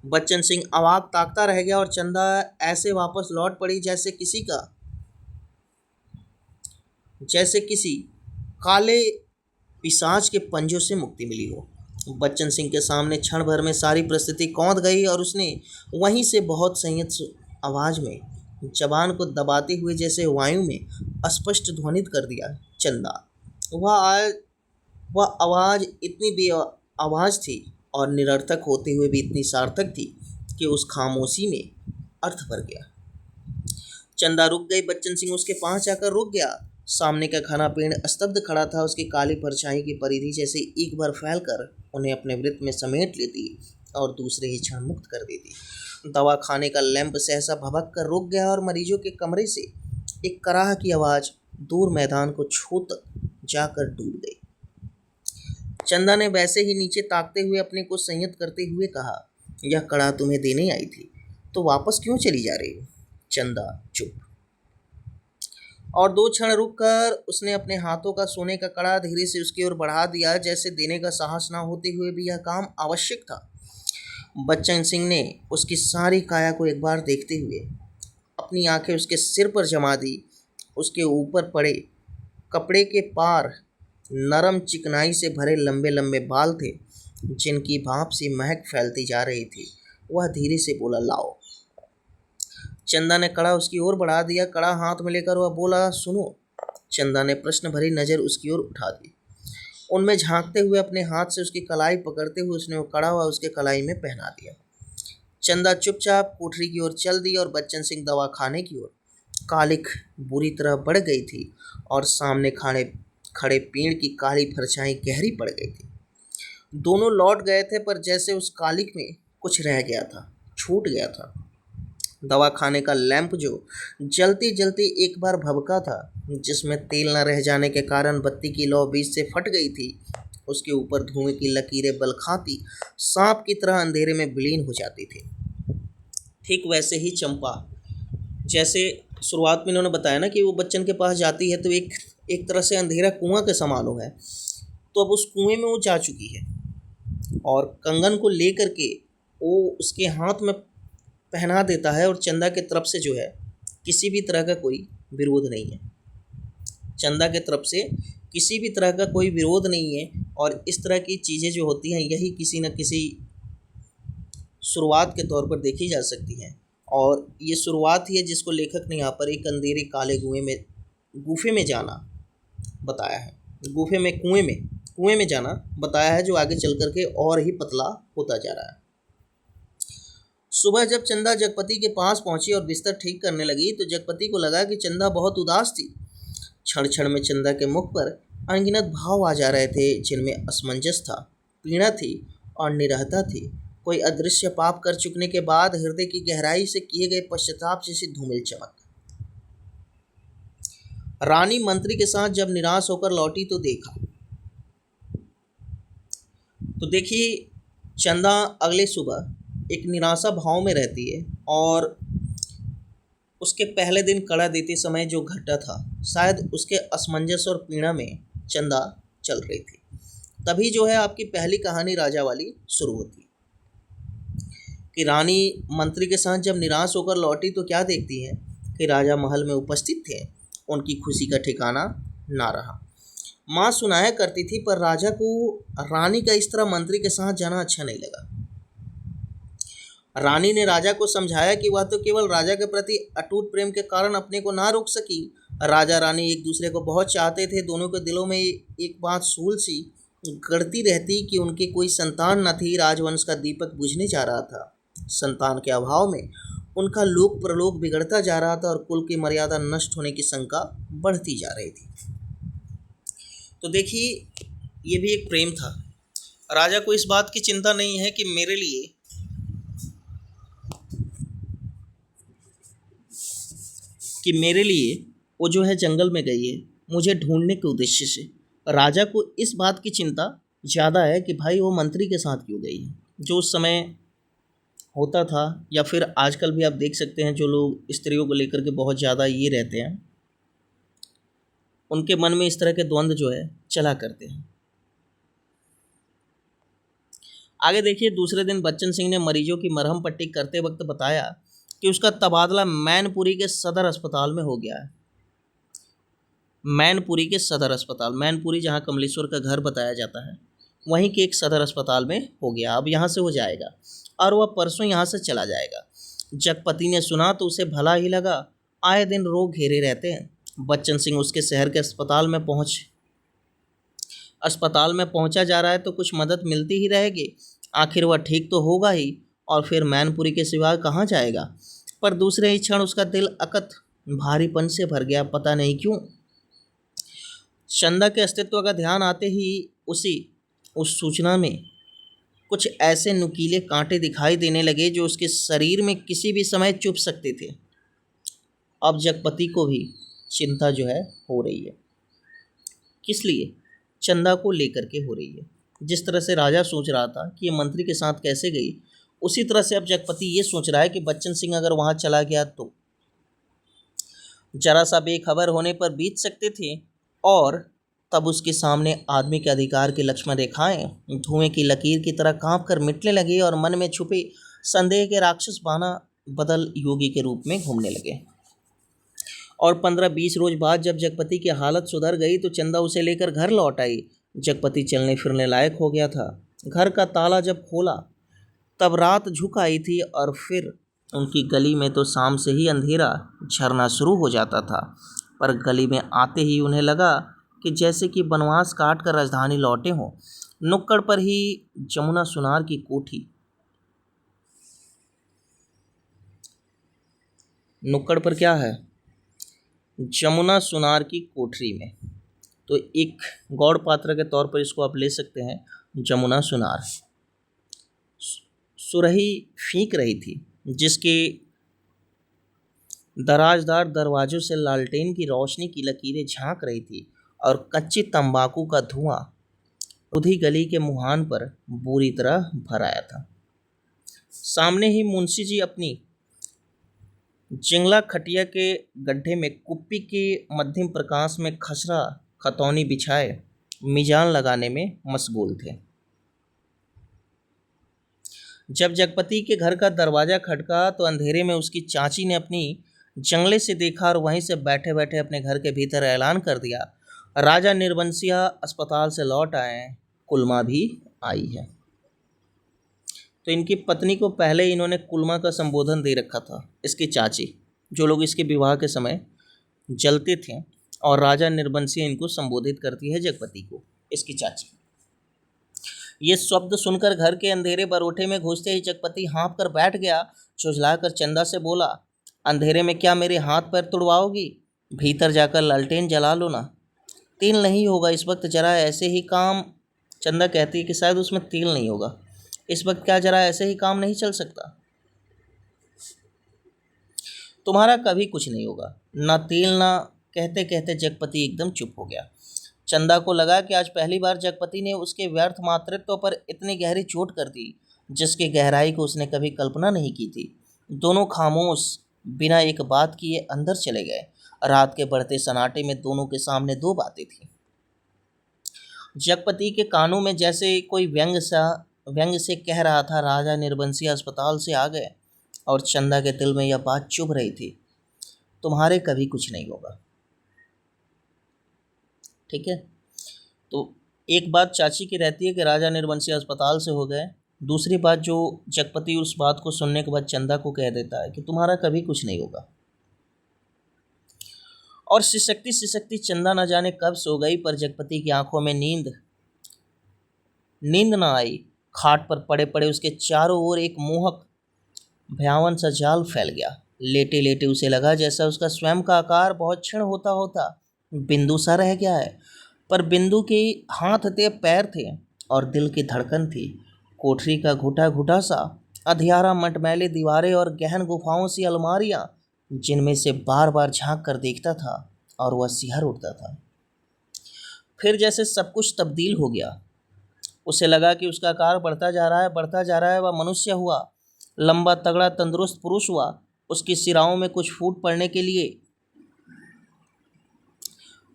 बच्चन सिंह अवाक ताकता रह गया और चंदा ऐसे वापस लौट पड़ी जैसे किसी काले पिशाच के पंजों से मुक्ति मिली हो। बच्चन सिंह के सामने क्षण भर में सारी परिस्थिति कौंध गई और उसने वहीं से बहुत संयत आवाज में, जबान को दबाते हुए जैसे वायु में स्पष्ट ध्वनित कर दिया, चंदा। वह आज वह आवाज इतनी बे आवाज थी और निरर्थक होते हुए भी इतनी सार्थक थी कि उस खामोशी में अर्थ भर गया। चंदा रुक गई। बच्चन सिंह उसके पास जाकर रुक गया। सामने का घना पेड़ स्तब्ध खड़ा था। उसकी काली परछाई की परिधि जैसे एक बार फैलकर उन्हें अपने वृत्त में समेट लेती और दूसरे ही क्षण मुक्त कर देती। दवा खाने का लैंप सहसा भभक कर रुक गया और मरीजों के कमरे से एक कराह की आवाज दूर मैदान को छू तक जाकर डूब गई। चंदा ने वैसे ही नीचे ताकते हुए अपने को संयत करते हुए कहा, यह कड़ा तुम्हें देने आई थी, तो वापस क्यों चली जा रही हो? चंदा चुप। और दो क्षण रुककर उसने अपने हाथों का सोने का कड़ा धीरे से उसकी ओर बढ़ा दिया, जैसे देने का साहस न होते हुए भी यह काम आवश्यक था। बच्चन सिंह ने उसकी सारी काया को एक बार देखते हुए अपनी आंखें उसके सिर पर जमा दी। उसके ऊपर पड़े कपड़े के पार नरम चिकनाई से भरे लंबे लंबे बाल थे, जिनकी भाप से महक फैलती जा रही थी। वह धीरे से बोला, लाओ। चंदा ने कड़ा उसकी ओर बढ़ा दिया। कड़ा हाथ में लेकर वह बोला, सुनो। चंदा ने प्रश्न भरी नज़र उसकी ओर उठा दी। उनमें झांकते हुए अपने हाथ से उसकी कलाई पकड़ते हुए उसने वो कड़ा हुआ उसके कलाई में पहना दिया। चंदा चुपचाप कोठरी की ओर चल दी और बच्चन सिंह दवा खाने की ओर। कालिख बुरी तरह बढ़ गई थी और सामने खड़े पेड़ की काली परछाई गहरी पड़ गई थी। दोनों लौट गए थे, पर जैसे उस कालिख में कुछ रह गया था, छूट गया था। दवा खाने का लैंप जो जलते जलते एक बार भभका था, जिसमें तेल न रह जाने के कारण बत्ती की लौ बीच से फट गई थी, उसके ऊपर धुएं की लकीरें बल खाती सांप की तरह अंधेरे में विलीन हो जाती थी। ठीक वैसे ही चंपा, जैसे शुरुआत में इन्होंने बताया ना कि वो बच्चन के पास जाती है तो एक तरह से अंधेरा कुआं के समान हो है, तो अब उस कुएं में वो जा चुकी है और कंगन को लेकर के वो उसके हाथ में पहना देता है और चंदा की तरफ से जो है किसी भी तरह का कोई विरोध नहीं है। चंदा की तरफ से किसी भी तरह का कोई विरोध नहीं है और इस तरह की चीज़ें जो होती हैं यही किसी न किसी शुरुआत के तौर पर देखी जा सकती हैं। और ये शुरुआत ही है जिसको लेखक ने यहाँ पर एक अंधेरे काले गूफे में जाना बताया है, कुएं में जाना बताया है, जो आगे चल कर के और ही पतला होता जा रहा है। सुबह जब चंदा जगपति के पास पहुंची और बिस्तर ठीक करने लगी तो जगपति को लगा कि चंदा बहुत उदास थी। क्षण क्षण में चंदा के मुख पर अनगिनत भाव आ जा रहे थे, जिनमें असमंजस था, पीड़ा थी और निरहता थी। कोई अदृश्य पाप कर चुकने के बाद हृदय की गहराई से किए गए पश्चाताप जैसी धूमिल चमक। रानी मंत्री के साथ जब निराश होकर लौटी तो देखिए चंदा अगले सुबह एक निराशा भाव में रहती है और उसके पहले दिन कड़ा देते समय जो घटा था, शायद उसके असमंजस और पीड़ा में चंदा चल रही थी। तभी जो है आपकी पहली कहानी राजा वाली शुरू होती कि रानी मंत्री के साथ जब निराश होकर लौटी तो क्या देखती है कि राजा महल में उपस्थित थे। उनकी खुशी का ठिकाना ना रहा। माँ सुनाया करती थी, पर राजा को रानी का इस तरह मंत्री के साथ जाना अच्छा नहीं लगा। रानी ने राजा को समझाया कि वह तो केवल राजा के प्रति अटूट प्रेम के कारण अपने को ना रोक सकी। राजा रानी एक दूसरे को बहुत चाहते थे। दोनों के दिलों में एक बात सूल सी गढ़ती रहती कि उनकी कोई संतान न थी। राजवंश का दीपक बुझने जा रहा था। संतान के अभाव में उनका लोक प्रलोक बिगड़ता जा रहा था और कुल की मर्यादा नष्ट होने की शंका बढ़ती जा रही थी। तो देखिए, ये भी एक प्रेम था। राजा को इस बात की चिंता नहीं है कि मेरे लिए वो जो है जंगल में गई है मुझे ढूंढने के उद्देश्य से। राजा को इस बात की चिंता ज़्यादा है कि भाई वो मंत्री के साथ क्यों गई है, जो उस समय होता था, या फिर आजकल भी आप देख सकते हैं जो लोग स्त्रियों को लेकर के बहुत ज़्यादा ये रहते हैं, उनके मन में इस तरह के द्वंद्व जो है चला करते हैं। आगे देखिए, दूसरे दिन बच्चन सिंह ने मरीजों की मरहम पट्टी करते वक्त बताया कि उसका तबादला मैनपुरी के सदर अस्पताल में हो गया है। मैनपुरी के सदर अस्पताल, मैनपुरी जहाँ कमलेश्वर का घर बताया जाता है, वहीं के एक सदर अस्पताल में हो गया। अब यहाँ से हो जाएगा और वह परसों यहाँ से चला जाएगा। जगपति ने सुना तो उसे भला ही लगा, आए दिन रोग घेरे रहते हैं। बच्चन सिंह उसके शहर के अस्पताल में पहुंचा जा रहा है तो कुछ मदद मिलती ही रहेगी, आखिर वह ठीक तो होगा ही, और फिर मैनपुरी के सिवा कहाँ जाएगा। पर दूसरे ही क्षण उसका दिल अकत भारीपन से भर गया, पता नहीं क्यों। चंदा के अस्तित्व का ध्यान आते ही उस सूचना में कुछ ऐसे नुकीले कांटे दिखाई देने लगे जो उसके शरीर में किसी भी समय चुभ सकते थे। अब जगपति को भी चिंता जो है हो रही है। किस लिए? चंदा को लेकर के हो रही है। जिस तरह से राजा सोच रहा था कि ये मंत्री के साथ कैसे गई, उसी तरह से अब जगपति ये सोच रहा है कि बच्चन सिंह अगर वहाँ चला गया तो जरा सा बेखबर होने पर बीत सकते थे, और तब उसके सामने आदमी के अधिकार की लक्ष्मण रेखाएं धुएं की लकीर की तरह कांप कर मिटने लगे और मन में छुपे संदेह के राक्षस बाना बदल योगी के रूप में घूमने लगे। और 15-20 रोज बाद जब जगपति की हालत सुधर गई तो चंदा उसे लेकर घर लौट आई। जगपति चलने फिरने लायक हो गया था। घर का ताला जब खोला तब रात झुक आई थी, और फिर उनकी गली में तो शाम से ही अंधेरा झरना शुरू हो जाता था। पर गली में आते ही उन्हें लगा कि जैसे कि बनवास काट कर राजधानी लौटे हों। नुक्कड़ पर ही जमुना सुनार की कोठी, नुक्कड़ पर क्या है, जमुना सुनार की कोठरी में, तो एक गौड़ पात्र के तौर पर इसको आप ले सकते हैं, जमुना सुनार। सुरही फींक रही थी, जिसके दराजदार दरवाजों से लालटेन की रोशनी की लकीरें झांक रही थी, और कच्ची तंबाकू का धुआं उधी गली के मुहान पर बुरी तरह भर आया था। सामने ही मुंशी जी अपनी जिंगला खटिया के गड्ढे में कुप्पी के मध्यम प्रकाश में खसरा खतौनी बिछाए मिजान लगाने में मशगूल थे। जब जगपति के घर का दरवाजा खटका तो अंधेरे में उसकी चाची ने अपनी जंगले से देखा और वहीं से बैठे बैठे अपने घर के भीतर ऐलान कर दिया, राजा निर्बंसिया अस्पताल से लौट आए हैं, कुलमा भी आई है। तो इनकी पत्नी को पहले इन्होंने कुलमा का संबोधन दे रखा था, इसकी चाची, जो लोग इसके विवाह के समय जलते थे, और राजा निर्बंसिया इनको संबोधित करती है जगपति को, इसकी चाची। ये शब्द सुनकर घर के अंधेरे बरोठे में घुसते ही जगपति हाँफ कर बैठ गया। झुझलाकर चंदा से बोला, अंधेरे में क्या मेरे हाथ पैर तुड़वाओगी? भीतर जाकर लालटेन जला लो ना। तेल नहीं होगा इस वक्त, जरा ऐसे ही काम। चंदा कहती है कि शायद उसमें तेल नहीं होगा इस वक्त, क्या जरा ऐसे ही काम नहीं चल सकता? तुम्हारा कभी कुछ नहीं होगा, ना तेल ना। कहते कहते जगपति एकदम चुप हो गया। चंदा को लगा कि आज पहली बार जगपति ने उसके व्यर्थ मातृत्व पर इतनी गहरी चोट कर दी, जिसकी गहराई को उसने कभी कल्पना नहीं की थी। दोनों खामोश बिना एक बात किए अंदर चले गए। रात के बढ़ते सन्नाटे में दोनों के सामने दो बातें थीं। जगपति के कानों में जैसे कोई व्यंग से कह रहा था, राजा निर्बंसिया अस्पताल से आ गए, और चंदा के दिल में यह बात चुभ रही थी, तुम्हारे कभी कुछ नहीं होगा। ठीक है, तो एक बात चाची की रहती है कि राजा निर्बंसिया अस्पताल से हो गए, दूसरी बात जो जगपति उस बात को सुनने के बाद चंदा को कह देता है कि तुम्हारा कभी कुछ नहीं होगा। और सिसकती चंदा न जाने कब सो गई, पर जगपति की आंखों में नींद न आई। खाट पर पड़े पड़े उसके चारों ओर एक मोहक भयावन सा जाल फैल गया। लेटे लेटे उसे लगा जैसा उसका स्वयं का आकार बहुत क्षीण होता होता बिंदु सा रह गया है, पर बिंदु के हाथ थे, पैर थे, और दिल की धड़कन थी। कोठरी का घुटा घुटा सा अंधियारा, मटमैले दीवारें और गहन गुफाओं सी अलमारियां, जिनमें से बार बार झांक कर देखता था और वह सिहर उठता था। फिर जैसे सब कुछ तब्दील हो गया। उसे लगा कि उसका आकार बढ़ता जा रहा है, बढ़ता जा रहा है। वह मनुष्य हुआ, लंबा तगड़ा तंदुरुस्त पुरुष हुआ। उसकी सिराओं में कुछ फूट पड़ने के लिए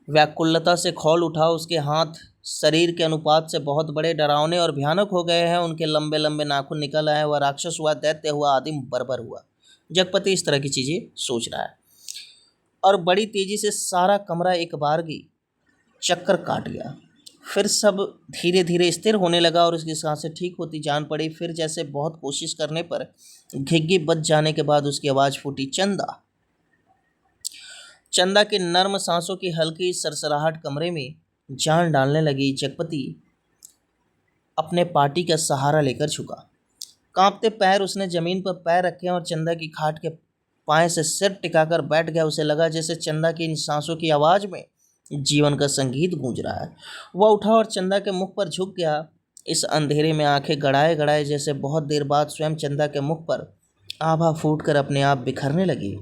व्याकुलता से खौल उठा। उसके हाथ शरीर के अनुपात से बहुत बड़े, डरावने और भयानक हो गए हैं। उनके लंबे लंबे नाखून निकल आए। वह राक्षस हुआ, दैत्य हुआ, आदिम बर्बर हुआ। जगपति इस तरह की चीजें सोच रहा है और बड़ी तेजी से सारा कमरा एक बारगी चक्कर काट गया। फिर सब धीरे धीरे स्थिर होने लगा और उसकी सांसें ठीक होती जान पड़ी। फिर जैसे बहुत कोशिश करने पर घिग्गी बच जाने के बाद उसकी आवाज फूटी, चंदा। चंदा की नर्म सांसों की हल्की सरसराहट कमरे में जान डालने लगी। जगपति अपने पाटी का सहारा लेकर झुका। कांपते पैर उसने जमीन पर पैर रखे और चंदा की खाट के पाए से सिर टिकाकर बैठ गया। उसे लगा जैसे चंदा की इन सांसों की आवाज में जीवन का संगीत गूंज रहा है। वह उठा और चंदा के मुख पर झुक गया। इस अंधेरे में आंखें गड़ाए गड़ाए जैसे बहुत देर बाद स्वयं चंदा के मुख पर आभा फूटकर अपने आप बिखरने लगी।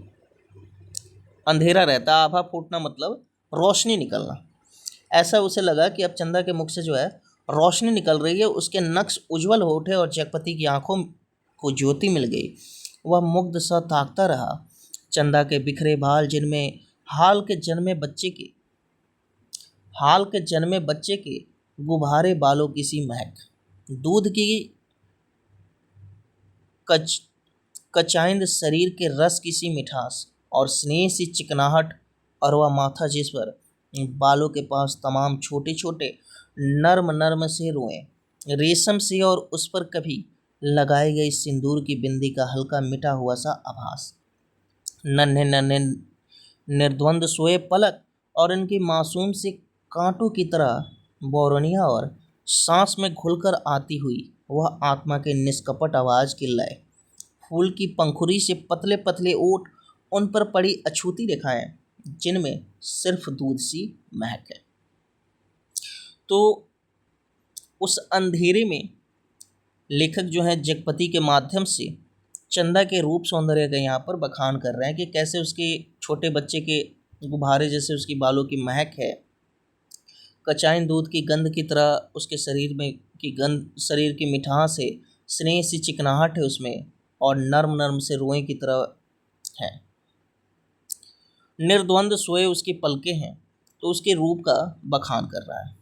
अंधेरा रहता, आभा फूटना मतलब रोशनी निकलना। ऐसा उसे लगा कि अब चंदा के मुख से जो है रोशनी निकल रही है। उसके नक्श उज्जवल हो उठे और जगपति की आंखों को ज्योति मिल गई। वह मुग्ध सा ताकता रहा। चंदा के बिखरे बाल, जिनमें हाल के जन्मे बच्चे के गुब्बारे बालों की सी महक, दूध की कच कचाइंद शरीर के रस की सी मिठास और स्नेह सी चिकनाहट, और वह माथा जिस पर बालों के पास तमाम छोटे छोटे नर्म नर्म से रोए रेशम से, और उस पर कभी लगाई गई सिंदूर की बिंदी का हल्का मिटा हुआ सा आभास। नन्हे नन्हे निर्द्वंद सोए पलक और इनकी मासूम से कांटों की तरह बोरनिया और सांस में घुलकर आती हुई वह आत्मा के निष्कपट आवाज की लय। फूल की पंखुड़ी से पतले पतले ओठ, उन पर पड़ी अछूती रेखाएं जिनमें सिर्फ दूध सी महक है। तो उस अंधेरे में लेखक जो है जगपति के माध्यम से चंदा के रूप सौंदर्य का यहाँ पर बखान कर रहे हैं कि कैसे उसके छोटे बच्चे के गुब्बारे जैसे उसकी बालों की महक है, कचाइन दूध की गंध की तरह उसके शरीर में की गंध, शरीर की मिठास है, स्नेह सी चिकनाहट है उसमें, और नर्म नर्म से रोए की तरह है। निर्द्वंद सोए उसकी पलकें हैं। तो उसके रूप का बखान कर रहा है।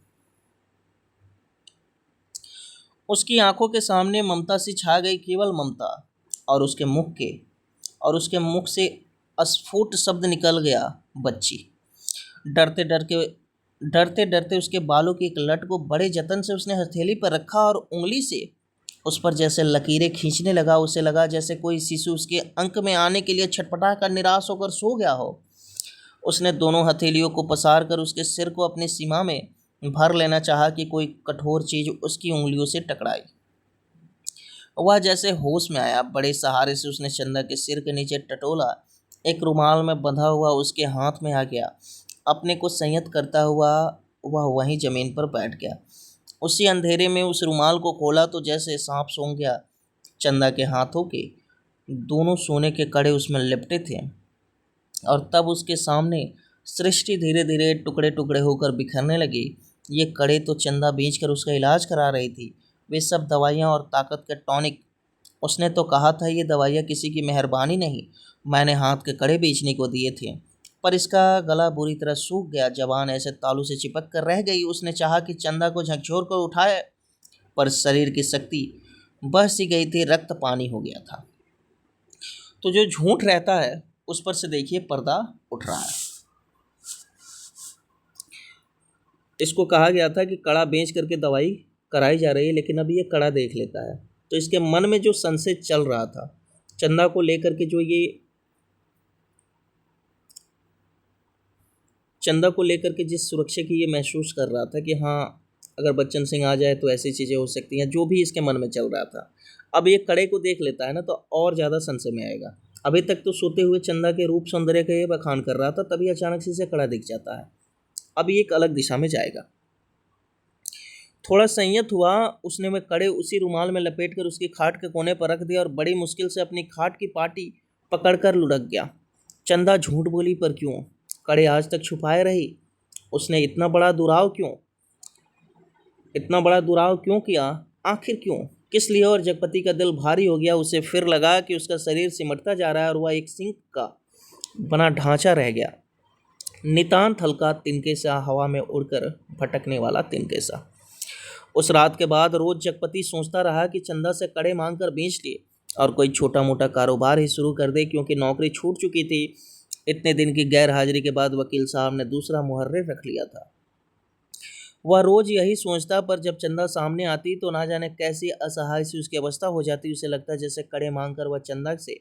उसकी आंखों के सामने ममता सी छा गई, केवल ममता, और उसके मुख से अस्फुट शब्द निकल गया, बच्ची। डरते डरते उसके बालों की एक लट को बड़े जतन से उसने हथेली पर रखा और उंगली से उस पर जैसे लकीरें खींचने लगा। उसे लगा जैसे कोई शिशु उसके अंक में आने के लिए छटपटा कर निराश होकर सो गया हो। उसने दोनों हथेलियों को पसार कर उसके सिर को अपनी सीमा में भर लेना चाहा कि कोई कठोर चीज उसकी उंगलियों से टकराई। वह जैसे होश में आया। बड़े सहारे से उसने चंदा के सिर के नीचे टटोला। एक रुमाल में बंधा हुआ उसके हाथ में आ गया। अपने को संयत करता हुआ वह वहीं जमीन पर बैठ गया। उसी अंधेरे में उस रुमाल को खोला तो जैसे सांप सूंघ गया। चंदा के हाथों के दोनों सोने के कड़े उसमें लिपटे थे और तब उसके सामने सृष्टि धीरे धीरे टुकड़े टुकड़े होकर बिखरने लगी। ये कड़े तो चंदा बेचकर उसका इलाज करा रही थी। वे सब दवाइयाँ और ताकत के टॉनिक। उसने तो कहा था ये दवाइयाँ किसी की मेहरबानी नहीं, मैंने हाथ के कड़े बेचने को दिए थे। पर इसका गला बुरी तरह सूख गया, जबान ऐसे तालू से चिपक कर रह गई। उसने चाहा कि चंदा को झकझोर कर उठाए, पर शरीर की शक्ति बह सी गई थी, रक्त पानी हो गया था। तो जो झूठ रहता है उस पर से देखिए पर्दा उठ रहा है। इसको कहा गया था कि कड़ा बेच करके दवाई कराई जा रही है, लेकिन अब ये कड़ा देख लेता है। तो इसके मन में जो संशय चल रहा था चंदा को लेकर के, जिस सुरक्षा की ये महसूस कर रहा था कि हाँ अगर बच्चन सिंह आ जाए तो ऐसी चीज़ें हो सकती हैं, जो भी इसके मन में चल रहा था, अब ये कड़े को देख लेता है ना तो और ज़्यादा संशय में आएगा। अभी तक तो सोते हुए चंदा के रूप सौंदर्य का ये बखान कर रहा था, तभी अचानक से इसे कड़ा दिख जाता है। अब ये एक अलग दिशा में जाएगा। थोड़ा संयत हुआ, उसने वह कड़े उसी रुमाल में लपेटकर उसकी खाट के कोने पर रख दिया और बड़ी मुश्किल से अपनी खाट की पाटी पकड़कर लुढ़क गया। चंदा झूठ बोली, पर क्यों? कड़े आज तक छुपाए रही। उसने इतना बड़ा दुराव क्यों किया? आखिर क्यों? किस लिए, और जगपति का दिल भारी हो गया। उसे फिर लगा कि उसका शरीर सिमटता जा रहा है और वह एक सिंह का बना ढांचा रह गया, नितांत हल्का तिनके सा, हवा में उड़कर भटकने वाला तिनके सा। उस रात के बाद रोज जगपति सोचता रहा कि चंदा से कड़े मांग कर बेच लिए और कोई छोटा मोटा कारोबार ही शुरू कर दे, क्योंकि नौकरी छूट चुकी थी। इतने दिन की गैर हाजिरी के बाद वकील साहब ने दूसरा मुहर्रिर रख लिया था। वह रोज यही सोचता, पर जब चंदा सामने आती तो ना जाने कैसी असहाय सी उसकी अवस्था हो जाती। उसे लगता जैसे कड़े मांग कर वह चंदा से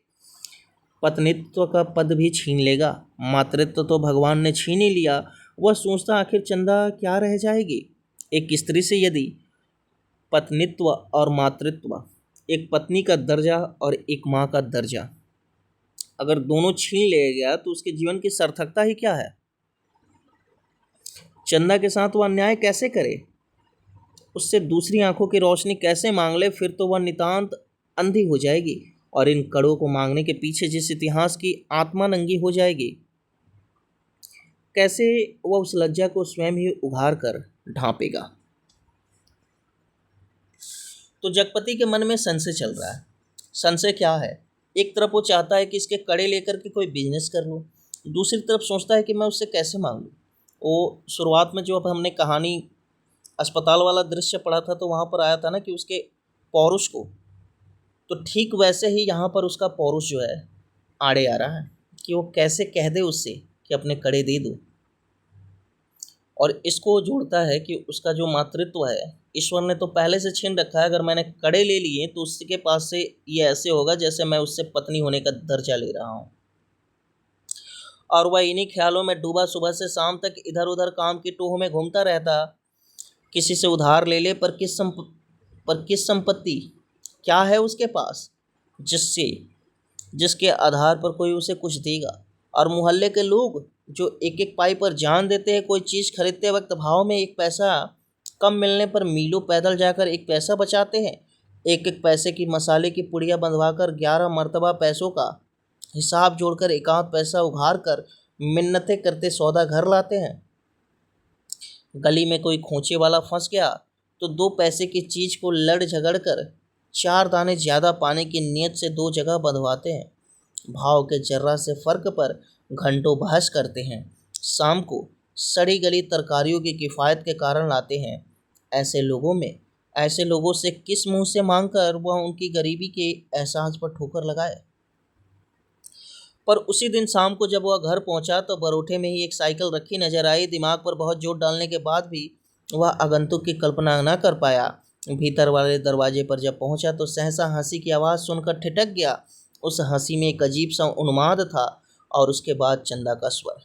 पत्नीत्व का पद भी छीन लेगा। मातृत्व तो भगवान ने छीन ही लिया। वह सोचता आखिर चंदा क्या रह जाएगी। एक स्त्री से यदि पत्नीत्व और मातृत्व, एक पत्नी का दर्जा और एक माँ का दर्जा, अगर दोनों छीन लिया गया तो उसके जीवन की सार्थकता ही क्या है। चंदा के साथ वह अन्याय कैसे करे, उससे दूसरी आंखों की रोशनी कैसे मांग ले। फिर तो वह नितांत अंधी हो जाएगी और इन कड़ों को मांगने के पीछे जिस इतिहास की आत्मा नंगी हो जाएगी, कैसे वह उस लज्जा को स्वयं ही उघार कर ढांपेगा। तो जगपति के मन में संशय चल रहा है। संशय क्या है, एक तरफ वो चाहता है कि इसके कड़े लेकर के कोई बिजनेस कर लूँ, दूसरी तरफ सोचता है कि मैं उससे कैसे मांगूँ। वो शुरुआत में जो अब हमने कहानी अस्पताल वाला दृश्य पढ़ा था तो वहाँ पर आया था ना कि उसके पौरुष को, तो ठीक वैसे ही यहाँ पर उसका पौरुष जो है आड़े आ रहा है कि वो कैसे कह दे उससे कि अपने कड़े दे दो। और इसको जोड़ता है कि उसका जो मातृत्व है ईश्वर ने तो पहले से छीन रखा है। अगर मैंने कड़े ले लिए तो उसके पास से ये ऐसे होगा जैसे मैं उससे पत्नी होने का दर्जा ले रहा हूँ। और वह इन्हीं ख्यालों में डूबा सुबह से शाम तक इधर उधर काम की टोह में घूमता रहता। किसी से उधार ले ले, पर किस संपत्ति क्या है उसके पास जिसके आधार पर कोई उसे कुछ देगा। और मोहल्ले के लोग जो एक एक पाई पर जान देते हैं, कोई चीज़ खरीदते वक्त भाव में एक पैसा कम मिलने पर मीलों पैदल जाकर एक पैसा बचाते हैं। एक एक पैसे की मसाले की पुड़िया बंधवाकर 11 मरतबा पैसों का हिसाब जोड़कर एकांत पैसा उघार कर मिन्नतें करते सौदा घर लाते हैं। गली में कोई खोंचे वाला फंस गया तो 2 पैसे की चीज़ को लड़ झगड़ कर 4 दाने ज़्यादा पाने की नीयत से 2 जगह बंधवाते हैं। भाव के जर्रा से फ़र्क पर घंटों बहस करते हैं। शाम को सड़ी गली तरकारियों की किफ़ायत के कारण लाते हैं। ऐसे लोगों से किस मुंह से मांगकर वह उनकी गरीबी के एहसास पर ठोकर लगाए। पर उसी दिन शाम को जब वह घर पहुंचा तो बरोठे में ही एक साइकिल रखी नजर आई। दिमाग पर बहुत जोर डालने के बाद भी वह आगंतुक की कल्पना न कर पाया। भीतर वाले दरवाजे पर जब पहुंचा तो सहसा हंसी की आवाज़ सुनकर ठिठक गया। उस हंसी में एक अजीब सा उन्माद था और उसके बाद चंदा का स्वर,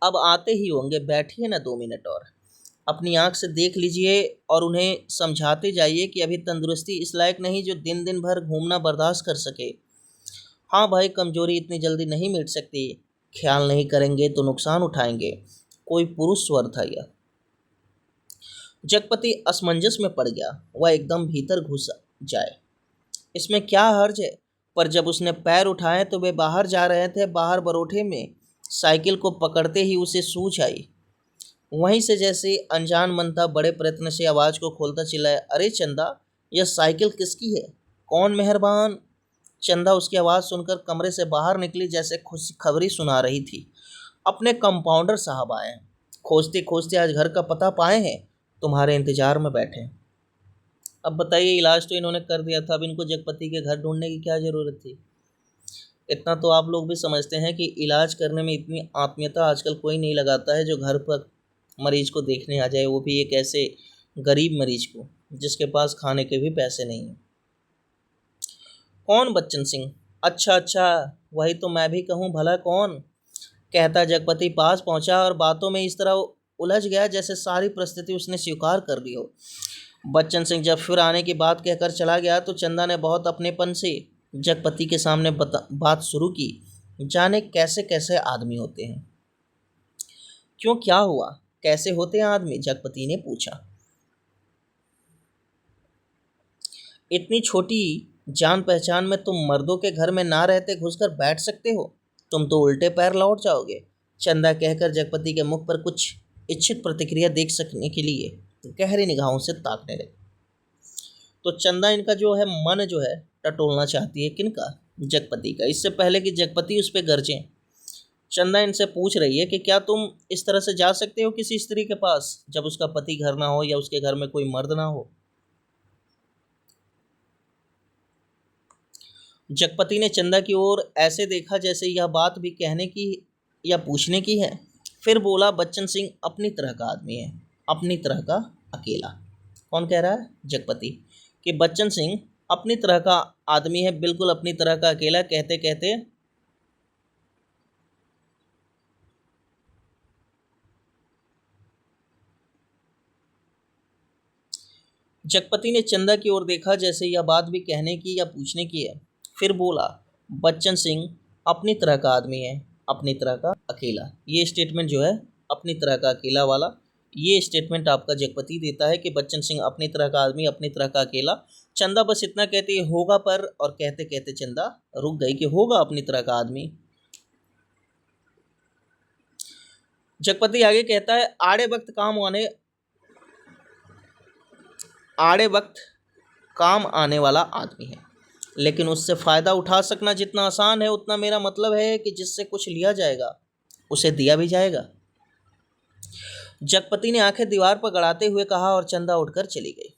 अब आते ही होंगे, बैठिए ना 2 मिनट और, अपनी आंख से देख लीजिए और उन्हें समझाते जाइए कि अभी तंदुरुस्ती इस लायक नहीं जो दिन दिन भर घूमना बर्दाश्त कर सके। हाँ भाई, कमजोरी इतनी जल्दी नहीं मिट सकती, ख्याल नहीं करेंगे तो नुकसान उठाएंगे। कोई पुरुष स्वर था यह। जगपति असमंजस में पड़ गया। वह एकदम भीतर घुस जाए, इसमें क्या हर्ज है। पर जब उसने पैर उठाए तो वे बाहर जा रहे थे। बाहर बरोठे में साइकिल को पकड़ते ही उसे सूझ आई। वहीं से जैसे अनजान मन था, बड़े प्रयत्न से आवाज़ को खोलता चिल्लाया, अरे चंदा, यह साइकिल किसकी है? कौन मेहरबान? चंदा उसकी आवाज़ सुनकर कमरे से बाहर निकली, जैसे खुशखबरी सुना रही थी। अपने कंपाउंडर साहब आए हैं, खोजते खोजते आज घर का पता पाए हैं, तुम्हारे इंतजार में बैठे हैं। अब बताइए, इलाज तो इन्होंने कर दिया था, अब इनको जगपति के घर ढूंढने की क्या ज़रूरत थी। इतना तो आप लोग भी समझते हैं कि इलाज करने में इतनी आत्मीयता आजकल कोई नहीं लगाता है जो घर पर मरीज को देखने आ जाए, वो भी एक ऐसे गरीब मरीज को जिसके पास खाने के भी पैसे नहीं हैं। कौन बच्चन सिंह? अच्छा अच्छा, वही तो मैं भी कहूँ, भला कौन? कहता जगपति पास पहुंचा और बातों में इस तरह उलझ गया जैसे सारी परिस्थिति उसने स्वीकार कर ली हो। बच्चन सिंह जब फिर आने की बात कहकर चला गया तो चंदा ने बहुत अपनेपन से जगपति के सामने बात शुरू की। जाने कैसे कैसे आदमी होते हैं। क्यों, क्या हुआ? कैसे होते हैं आदमी? जगपति ने पूछा। इतनी छोटी जान पहचान में तुम मर्दों के घर में ना रहते घुसकर बैठ सकते हो? तुम तो उल्टे पैर लौट जाओगे। चंदा कहकर जगपति के मुख पर कुछ इच्छित प्रतिक्रिया देख सकने के लिए गहरी निगाहों से ताकने लगे। तो चंदा इनका जो है मन जो है टटोलना चाहती है, किनका? जगपति का। इससे पहले कि जगपति उस पर गरजें, चंदा इनसे पूछ रही है कि क्या तुम इस तरह से जा सकते हो किसी स्त्री के पास जब उसका पति घर ना हो या उसके घर में कोई मर्द ना हो? जगपति ने चंदा की ओर ऐसे देखा जैसे यह बात भी कहने की या पूछने की है। फिर बोला, बच्चन सिंह अपनी तरह का आदमी है, अपनी तरह का अकेला। कौन कह रहा है? जगपति। कि बच्चन सिंह अपनी तरह का आदमी है, बिल्कुल अपनी तरह का अकेला। कहते कहते जगपति ने चंदा की ओर देखा जैसे यह बात भी कहने की या पूछने की है। फिर बोला, बच्चन सिंह अपनी तरह का आदमी है, अपनी तरह का अकेला। ये स्टेटमेंट जो है अपनी तरह का अकेला वाला, ये स्टेटमेंट आपका जगपति देता है कि बच्चन सिंह अपनी तरह का आदमी, अपनी तरह का अकेला। चंदा बस इतना कहती है होगा पर, और कहते कहते चंदा रुक गई कि होगा अपनी तरह का आदमी। जगपति आगे कहता है, आड़े वक्त काम आने वाला आदमी है, लेकिन उससे फ़ायदा उठा सकना जितना आसान है उतना मेरा मतलब है कि जिससे कुछ लिया जाएगा उसे दिया भी जाएगा। जगपति ने आंखें दीवार पर गड़ाते हुए कहा और चंदा उठकर चली गई।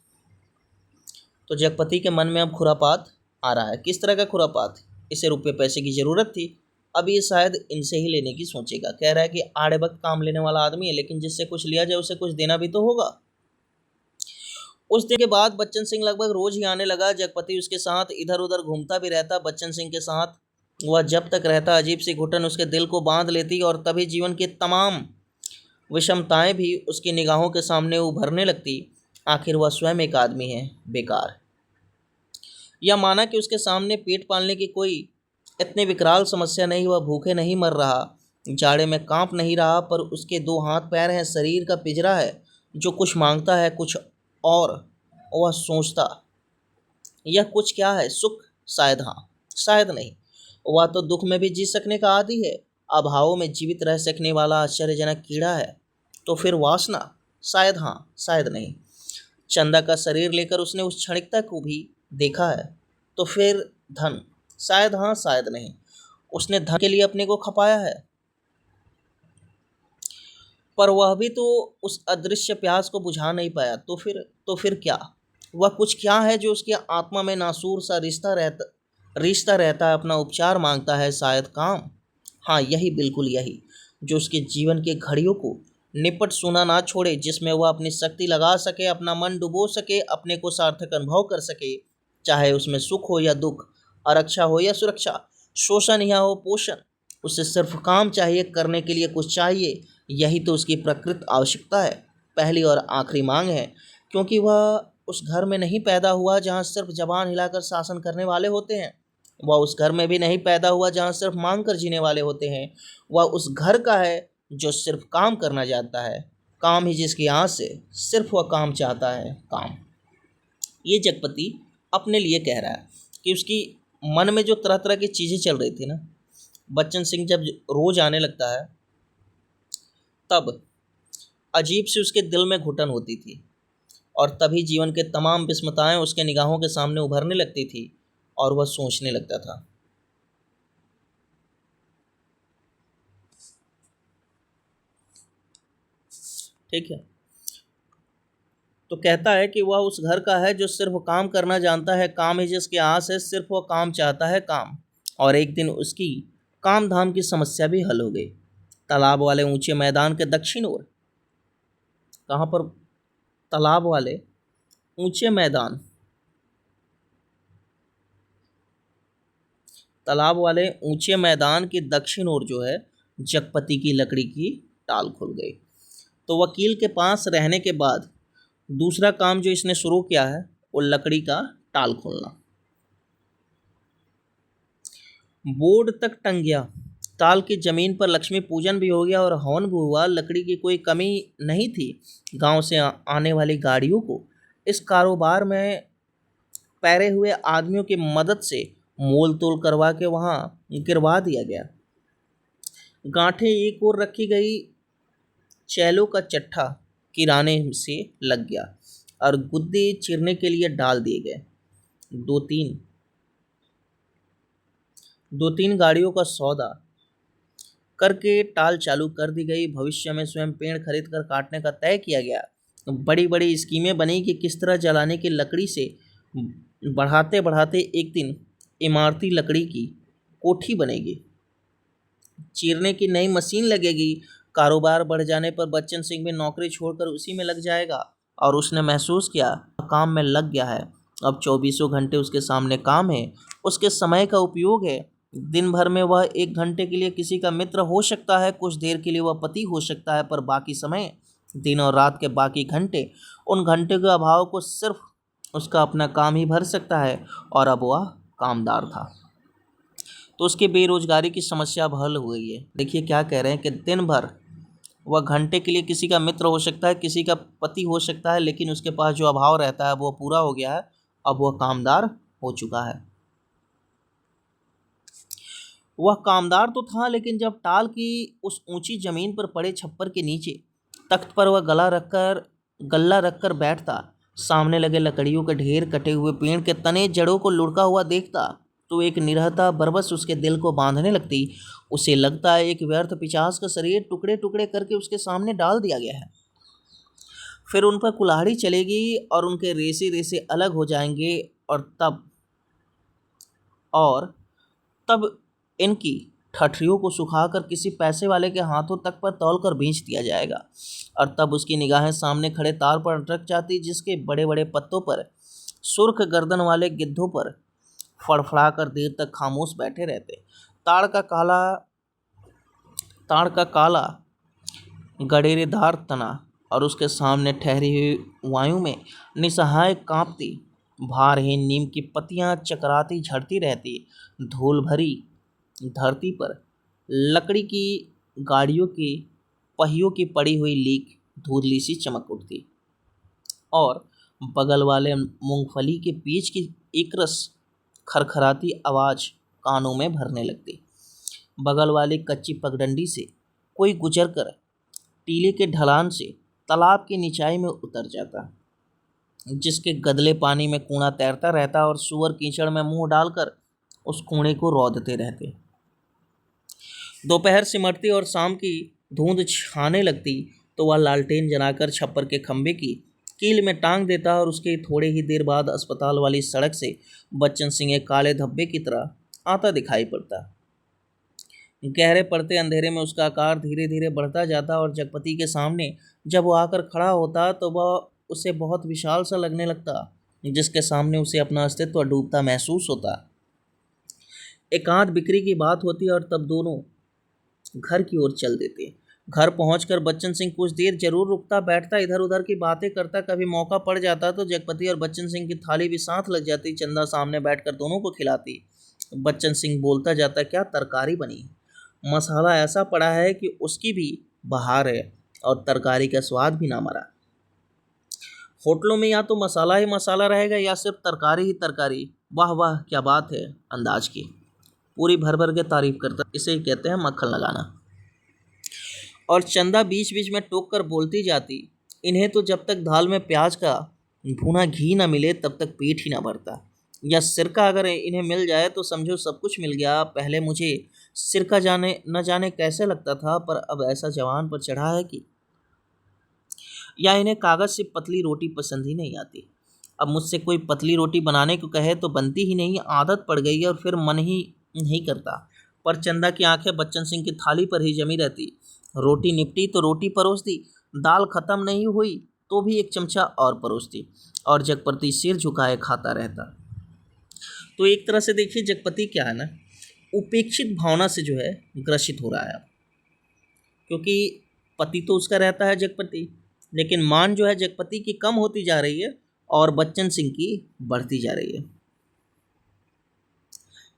तो जगपति के मन में अब खुरापात आ रहा है। किस तरह का खुरापात? इसे रुपये पैसे की ज़रूरत थी, अब ये शायद इनसे ही लेने की सोचेगा। कह रहा है कि आड़े वक्त काम लेने वाला आदमी है, लेकिन जिससे कुछ लिया जाए उसे कुछ देना भी तो होगा। उस दिन के बाद बच्चन सिंह लगभग रोज ही आने लगा। जगपति उसके साथ इधर उधर घूमता भी रहता। बच्चन सिंह के साथ वह जब तक रहता अजीब सी घुटन उसके दिल को बांध लेती और तभी जीवन की तमाम विषमताएं भी उसकी निगाहों के सामने उभरने लगती। आखिर वह स्वयं एक आदमी है बेकार। यह माना कि उसके सामने पेट पालने की कोई इतनी विकराल समस्या नहीं, वह भूखे नहीं मर रहा, जाड़े में कांप नहीं रहा, पर उसके 2 हाथ पैर हैं, शरीर का पिंजरा है जो कुछ मांगता है, कुछ और वह सोचता। यह कुछ क्या है? सुख? शायद हाँ, शायद नहीं। वह तो दुख में भी जी सकने का आदी है, अभावों में जीवित रह सकने वाला आश्चर्यजनक कीड़ा है। तो फिर वासना? शायद हाँ, शायद नहीं। चंदा का शरीर लेकर उसने उस क्षणिकता को भी देखा है। तो फिर धन? शायद हाँ, शायद नहीं। उसने धन के लिए अपने को खपाया है, पर वह भी तो उस अदृश्य प्यास को बुझा नहीं पाया। तो फिर क्या? वह कुछ क्या है जो उसकी आत्मा में नासूर सा रिश्ता रहता है, अपना उपचार मांगता है? शायद काम। हाँ, यही, बिल्कुल यही, जो उसके जीवन के घड़ियों को निपट सूना ना छोड़े, जिसमें वह अपनी शक्ति लगा सके, अपना मन डुबो सके, अपने को सार्थक अनुभव कर सके, चाहे उसमें सुख हो या दुख, आरक्षा हो या सुरक्षा, शोषण या हो पोषण। उसे सिर्फ काम चाहिए, करने के लिए कुछ चाहिए। यही तो उसकी प्रकृत आवश्यकता है, पहली और आखिरी मांग है, क्योंकि वह उस घर में नहीं पैदा हुआ जहाँ सिर्फ जबान हिलाकर शासन करने वाले होते हैं। वह उस घर में भी नहीं पैदा हुआ जहाँ सिर्फ मांग कर जीने वाले होते हैं। वह उस घर का है जो सिर्फ काम करना जानता है, काम ही जिसकी आँख से सिर्फ वह काम चाहता है, काम। ये जगपति अपने लिए कह रहा है कि उसकी मन में जो तरह तरह की चीज़ें चल रही थी ना, बच्चन सिंह जब रोज आने लगता है तब अजीब सी उसके दिल में घुटन होती थी, और तभी जीवन के तमाम विस्मताएं उसके निगाहों के सामने उभरने लगती थी और वह सोचने लगता था। ठीक है, तो कहता है कि वह उस घर का है जो सिर्फ काम करना जानता है, काम ही जिसकी आस है, सिर्फ वह काम चाहता है, काम। और एक दिन उसकी काम धाम की समस्या भी हल हो गई। तालाब वाले ऊंचे मैदान के दक्षिण ओर, कहाँ पर? तालाब वाले ऊंचे मैदान, तालाब वाले ऊंचे मैदान के दक्षिण ओर जो है जगपति की लकड़ी की टाल खुल गई। तो वकील के पास रहने के बाद दूसरा काम जो इसने शुरू किया है वो लकड़ी का टाल खोलना। बोर्ड तक टंग गया, ताल की जमीन पर लक्ष्मी पूजन भी हो गया और हवन भी हुआ। लकड़ी की कोई कमी नहीं थी। गांव से आने वाली गाड़ियों को इस कारोबार में पैरे हुए आदमियों की मदद से मोल तोल करवा के वहाँ गिरवा दिया गया। गांठें एक ओर रखी गई, चैलों का चट्ठा किराने से लग गया। और गुद्दे चीरने के लिए डाल दिए गए। दो तीन दो तीन गाड़ियों का सौदा करके टाल चालू कर दी गई। भविष्य में स्वयं पेड़ खरीद कर काटने का तय किया गया। बड़ी बड़ी स्कीमें बनी कि किस तरह जलाने की लकड़ी से बढ़ाते बढ़ाते एक दिन इमारती लकड़ी की कोठी बनेगी, चीरने की नई मशीन लगेगी। कारोबार बढ़ जाने पर बच्चन सिंह भी नौकरी छोड़कर उसी में लग जाएगा और उसने महसूस किया काम में लग गया है। अब चौबीसों घंटे उसके सामने काम है, उसके समय का उपयोग है। दिन भर में वह 1 घंटे के लिए किसी का मित्र हो सकता है, कुछ देर के लिए वह पति हो सकता है, पर बाकी समय, दिन और रात के बाकी घंटे, उन घंटे के अभाव को सिर्फ उसका अपना काम ही भर सकता है। और अब वह कामदार था तो उसकी बेरोजगारी की समस्या अब हल हो गई है। देखिए क्या कह रहे हैं कि दिन भर वह घंटे के लिए किसी का मित्र हो सकता है, किसी का पति हो सकता है, लेकिन उसके पास जो अभाव रहता है वो पूरा हो गया है। अब वह कामदार हो चुका है। वह कामदार तो था, लेकिन जब टाल की उस ऊंची जमीन पर पड़े छप्पर के नीचे तख्त पर वह गल्ला रखकर बैठता, सामने लगे लकड़ियों के ढेर, कटे हुए पेड़ के तने, जड़ों को लुढ़का हुआ देखता, तो एक निरहता बरबस उसके दिल को बांधने लगती। उसे लगता है एक व्यर्थ पिशाच का शरीर टुकड़े टुकड़े करके उसके सामने डाल दिया गया है। फिर उन पर कुल्हाड़ी चलेगी और उनके रेसे रेसे अलग हो जाएंगे और तब इनकी ठठरियों को सुखाकर किसी पैसे वाले के हाथों तक पर तौलकर बेच दिया जाएगा। और तब उसकी निगाहें सामने खड़े तार पर अटक जाती, जिसके बड़े बड़े पत्तों पर सुर्ख गर्दन वाले गिद्धों पर फड़फड़ा कर देर तक खामोश बैठे रहते। ताड़ का काला गडेरेदार तना और उसके सामने ठहरी हुई वायु में निसहाय कांपती भारहीन नीम की पत्तियां चकराती झड़ती रहती। धूल भरी धरती पर लकड़ी की गाड़ियों के पहियों की पड़ी हुई लीक धुंधली सी चमक उठती और बगल वाले मूंगफली के बीज की एकरस खरखराती आवाज कानों में भरने लगती। बगल वाली कच्ची पगडंडी से कोई गुजरकर टीले के ढलान से तालाब की निचाई में उतर जाता, जिसके गदले पानी में कूड़ा तैरता रहता और सूअर कीचड़ में मुंह डालकर उस कूड़े को रौंदते रहते। दोपहर सिमटती और शाम की धुंध छाने लगती तो वह लालटेन जलाकर छप्पर के खंभे की कील में टांग देता और उसके थोड़े ही देर बाद अस्पताल वाली सड़क से बच्चन सिंह एक काले धब्बे की तरह आता दिखाई पड़ता। गहरे पड़ते अंधेरे में उसका आकार धीरे धीरे बढ़ता जाता और जगपति के सामने जब वो आकर खड़ा होता तो वह उसे बहुत विशाल सा लगने लगता, जिसके सामने उसे अपना अस्तित्व डूबता महसूस होता। एकांत बिक्री की बात होती और तब दोनों घर की ओर चल देते। घर पहुंचकर बच्चन सिंह कुछ देर जरूर रुकता, बैठता, इधर उधर की बातें करता। कभी मौका पड़ जाता तो जगपति और बच्चन सिंह की थाली भी साथ लग जाती। चंदा सामने बैठकर दोनों को खिलाती। बच्चन सिंह बोलता जाता, क्या तरकारी बनी, मसाला ऐसा पड़ा है कि उसकी भी बहार है और तरकारी का स्वाद भी ना मरा। होटलों में या तो मसाला ही मसाला रहेगा या सिर्फ तरकारी ही तरकारी। वाह वाह क्या बात है अंदाज की, पूरी भर भर के तारीफ करता। इसे ही कहते हैं मक्खन लगाना। और चंदा बीच बीच में टोक कर बोलती जाती, इन्हें तो जब तक दाल में प्याज का भुना घी ना मिले तब तक पेट ही ना भरता, या सिरका अगर इन्हें मिल जाए तो समझो सब कुछ मिल गया। पहले मुझे सिरका न जाने कैसे लगता था, पर अब ऐसा जवान पर चढ़ा है कि या इन्हें कागज से पतली रोटी पसंद ही नहीं आती। अब मुझसे कोई पतली रोटी बनाने को कहे तो बनती ही नहीं, आदत पड़ गई है और फिर मन ही नहीं करता। पर चंदा की आंखें बच्चन सिंह की थाली पर ही जमी रहती। रोटी निपटी तो रोटी परोस दी, दाल खत्म नहीं हुई तो भी एक चमचा और परोस दी, और जगपति सिर झुकाए खाता रहता। तो एक तरह से देखिए जगपति क्या है ना, उपेक्षित भावना से जो है ग्रसित हो रहा है अब, क्योंकि पति तो उसका रहता है जगपति, लेकिन मान जो है जगपति की कम होती जा रही है और बच्चन सिंह की बढ़ती जा रही है।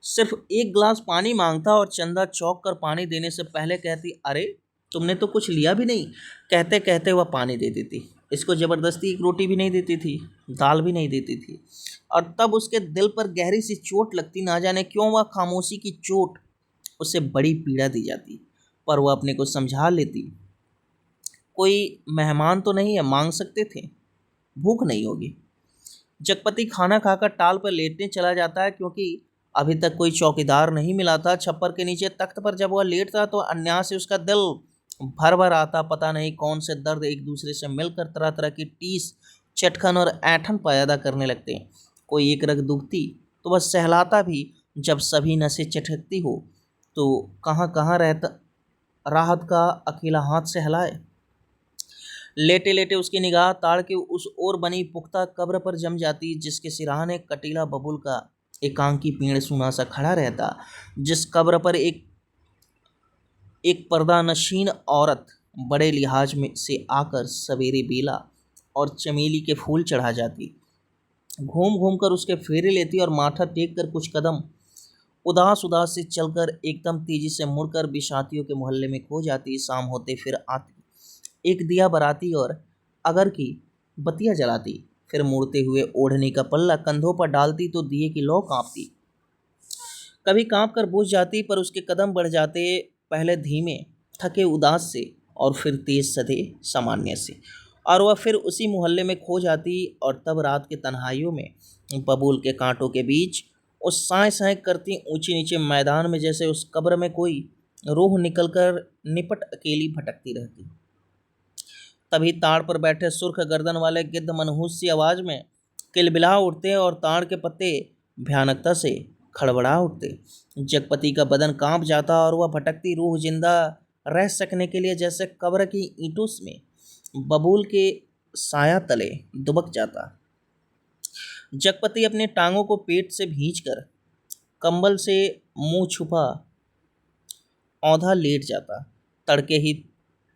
सिर्फ एक गिलास पानी मांगता और चंदा चौंक कर पानी देने से पहले कहती, अरे तुमने तो कुछ लिया भी नहीं। कहते कहते वह पानी दे देती। इसको ज़बरदस्ती एक रोटी भी नहीं देती थी, दाल भी नहीं देती थी। और तब उसके दिल पर गहरी सी चोट लगती, ना जाने क्यों वह खामोशी की चोट उसे बड़ी पीड़ा दी जाती, पर वह अपने को समझा लेती। कोई मेहमान तो नहीं है, मांग सकते थे। भूख नहीं होगी। जगपति खाना खाकर टाल पर लेटने चला जाता है, क्योंकि अभी तक कोई चौकीदार नहीं मिला था। छप्पर के नीचे तख्त पर जब वह लेटता तो अन्याय से उसका दिल भर भर आता। पता नहीं कौन से दर्द एक दूसरे से मिलकर तरह तरह की टीस, चटखन और ऐंठन पैदा करने लगते हैं। कोई एक रग दुखती तो वह सहलाता भी। जब सभी नसें चटकती हो तो कहाँ कहाँ रहता राहत का अकेला हाथ सहलाए। लेटे लेटे उसकी निगाह ताड़ के उस ओर बनी पुख्ता कब्र पर जम जाती, जिसके सिरहाने कटीला बबूल का एकांकी पेड़ सूना सा खड़ा रहता। जिस कब्र पर एक एक पर्दानशीन औरत बड़े लिहाज में से आकर सवेरे बेला और चमेली के फूल चढ़ा जाती, घूम घूम कर उसके फेरे लेती और माथा टेक कर कुछ कदम उदास उदास से चलकर एकदम तेजी से मुड़कर बिशातियों के मोहल्ले में खो जाती। शाम होते फिर आती, एक दिया बराती और अगर की बत्तियां जलाती, फिर मुड़ते हुए ओढ़ने का पल्ला कंधों पर डालती तो दिए की लौ कांपती। कभी कांप कर बुझ जाती, पर उसके कदम बढ़ जाते, पहले धीमे थके उदास से और फिर तेज सधे सामान्य से, और वह फिर उसी मोहल्ले में खो जाती। और तब रात के तन्हाइयों में बबूल के कांटों के बीच उस साए साए करती ऊंचे नीचे मैदान में जैसे उस कब्र में कोई रूह निकलकर निपट अकेली भटकती रहती। तभी ताड़ पर बैठे सुर्ख गर्दन वाले गिद्ध मनहूस सी आवाज में किलबिला उठते और ताड़ के पत्ते भयानकता से खड़बड़ा उठते। जगपति का बदन कांप जाता और वह भटकती रूह जिंदा रह सकने के लिए जैसे कब्र की ईंटों में बबूल के साया तले दुबक जाता। जगपति अपने टांगों को पेट से भींचकर कंबल से मुंह छुपा औंधा लेट जाता। तड़के ही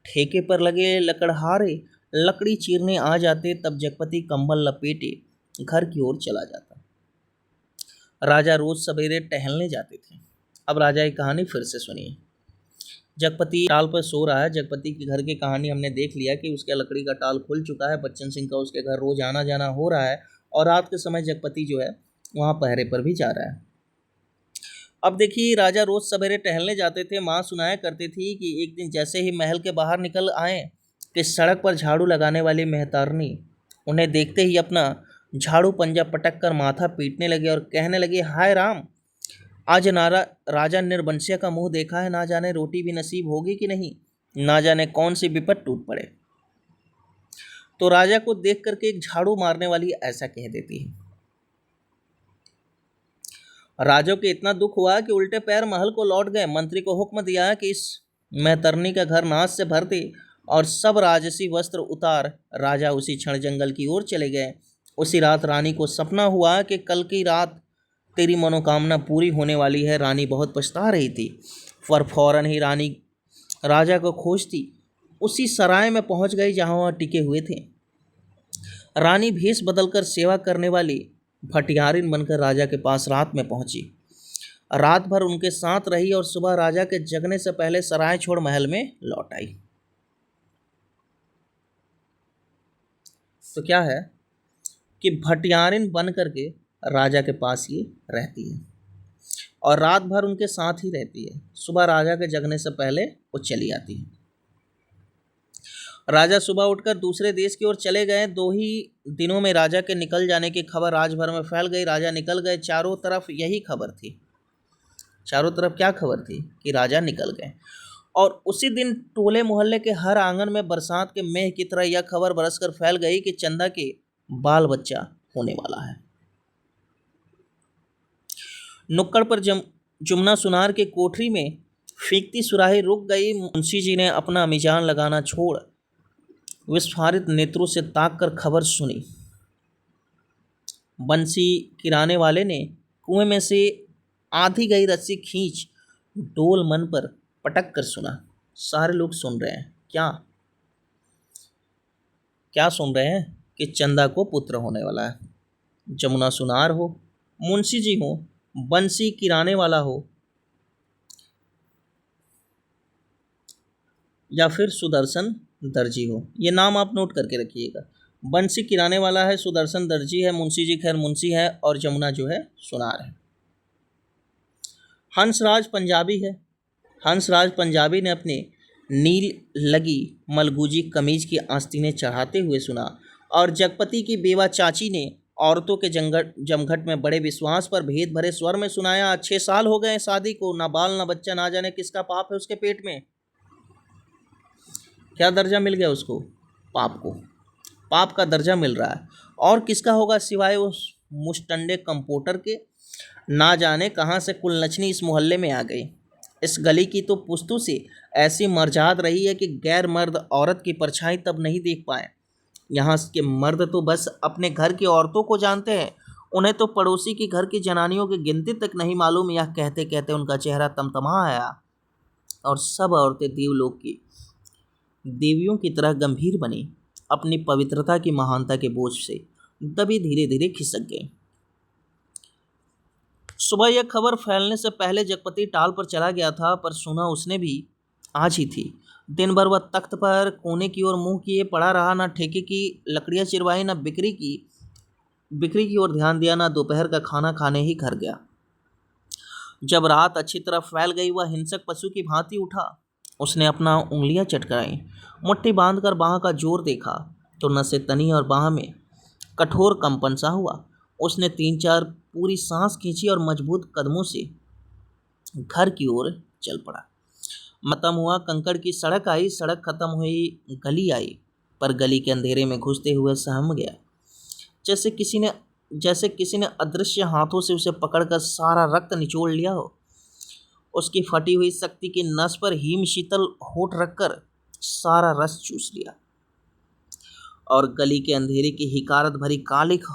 ठेके पर लगे लकड़हारे लकड़ी चीरने आ जाते। तब जगपति कंबल लपेटे घर की ओर चला जाता। राजा रोज सवेरे टहलने जाते थे। अब राजा की कहानी फिर से सुनिए। जगपति टाल पर सो रहा है। जगपति के घर की कहानी हमने देख लिया कि उसके लकड़ी का टाल खुल चुका है। बच्चन सिंह का उसके घर रोज आना जाना हो रहा है और रात के समय जगपति जो है वहाँ पहरे पर भी जा रहा है। अब देखिए, राजा रोज सवेरे टहलने जाते थे। माँ सुनाया करती थी कि एक दिन जैसे ही महल के बाहर निकल आए कि सड़क पर झाड़ू लगाने वाली मेहतारनी उन्हें देखते ही अपना झाड़ू पंजा पटक कर माथा पीटने लगे और कहने लगे, हाय राम, आज नारा राजा निर्बंसिया का मुंह देखा है। ना जाने रोटी भी नसीब होगी कि नहीं, ना जाने कौन सी विपत टूट पड़े। तो राजा को देख करके एक झाड़ू मारने वाली ऐसा कह देती है। राजा को इतना दुख हुआ कि उल्टे पैर महल को लौट गए। मंत्री को हुक्म दिया कि इस मेहतरनी का घर नाश से भर दे और सब राजसी वस्त्र उतार। राजा उसी क्षण जंगल की ओर चले गए। उसी रात रानी को सपना हुआ कि कल की रात तेरी मनोकामना पूरी होने वाली है। रानी बहुत पछता रही थी, पर फौरन ही रानी राजा को खोजती उसी सराय में पहुंच गई जहां वह टिके हुए थे। रानी भेष बदलकर सेवा करने वाली भटियारिन बनकर राजा के पास रात में पहुंची। रात भर उनके साथ रही और सुबह राजा के जगने से पहले सराय छोड़ महल में लौट आई। तो क्या है कि भटियारिन बन करके राजा के पास ये रहती है और रात भर उनके साथ ही रहती है। सुबह राजा के जगने से पहले वो चली आती है। राजा सुबह उठकर दूसरे देश की ओर चले गए। 2 ही दिनों में राजा के निकल जाने की खबर राजभर में फैल गई। राजा निकल गए, चारों तरफ यही खबर थी। चारों तरफ क्या खबर थी कि राजा निकल गए। और उसी दिन टोले मोहल्ले के हर आंगन में बरसात के मेह की तरह यह खबर बरसकर फैल गई कि चंदा के बाल बच्चा होने वाला है। नुक्कड़ पर जुमना सुनार के कोठरी में फीकती सुराही रुक गई। मुंशी जी ने अपना मिजान लगाना छोड़ विस्फारित नेत्रों से ताक कर खबर सुनी। बंसी किराने वाले ने कुएं में से आधी गई रस्सी खींच डोल मन पर पटक कर सुना। सारे लोग सुन रहे हैं। क्या क्या सुन रहे हैं कि चंदा को पुत्र होने वाला है। जमुना सुनार हो, मुंशी जी हो, बंसी किराने वाला हो या फिर सुदर्शन दर्जी हो, ये नाम आप नोट करके रखिएगा। बंसी किराने वाला है, सुदर्शन दर्जी है, मुंशी जी खैर मुंशी है और जमुना जो है सुनार है। हंसराज पंजाबी है। हंसराज पंजाबी ने अपने नील लगी मलगूजी कमीज की आस्तीनें चढ़ाते हुए सुना, और जगपति की बेवा चाची ने औरतों के जमघट में बड़े विश्वास पर भेद भरे स्वर में सुनाया, 6 साल हो गए शादी को, ना बाल ना बच्चा, ना जाने किसका पाप है उसके पेट में। क्या दर्जा मिल गया उसको? पाप को, पाप का दर्जा मिल रहा है। और किसका होगा सिवाय उस मुस्टंडे कंपोटर के? ना जाने कहाँ से कुलनचनी इस मोहल्ले में आ गई। इस गली की तो पुश्तों से ऐसी मर्जाद रही है कि गैर मर्द औरत की परछाई तब नहीं देख पाए। यहाँ के मर्द तो बस अपने घर की औरतों को जानते हैं, उन्हें तो पड़ोसी के घर की जनानियों की गिनती तक नहीं मालूम। यह कहते कहते उनका चेहरा तमतमा आया और सब औरतें देवलोक की देवियों की तरह गंभीर बनी, अपनी पवित्रता की महानता के बोझ से दबी धीरे धीरे खिसक गई। सुबह यह खबर फैलने से पहले जगपति टाल पर चला गया था, पर सुना उसने भी आज ही थी। दिन भर वह तख्त पर कोने की ओर मुंह किए पड़ा रहा, ना ठेके की लकड़ियां चिरवाई, ना बिक्री की ओर ध्यान दिया, ना दोपहर का खाना खाने ही घर गया। जब रात अच्छी तरह फैल गई, वह हिंसक पशु की भांति उठा। उसने अपना उंगलियां चटकाई, मुट्ठी बांधकर बाह का जोर देखा तो नसें तनी और बाह में कठोर कंपन सा हुआ। उसने 3-4 पूरी सांस खींची और मजबूत कदमों से घर की ओर चल पड़ा। खत्म हुआ कंकड़ की सड़क आई, सड़क खत्म हुई गली आई, पर गली के अंधेरे में घुसते हुए सहम गया, जैसे किसी ने अदृश्य हाथों से उसे पकड़कर सारा रक्त निचोड़ लिया हो। उसकी फटी हुई शक्ति की नस पर हिम शीतल होठ रखकर सारा रस चूस लिया, और गली के अंधेरे की हिकारत भरी कालिख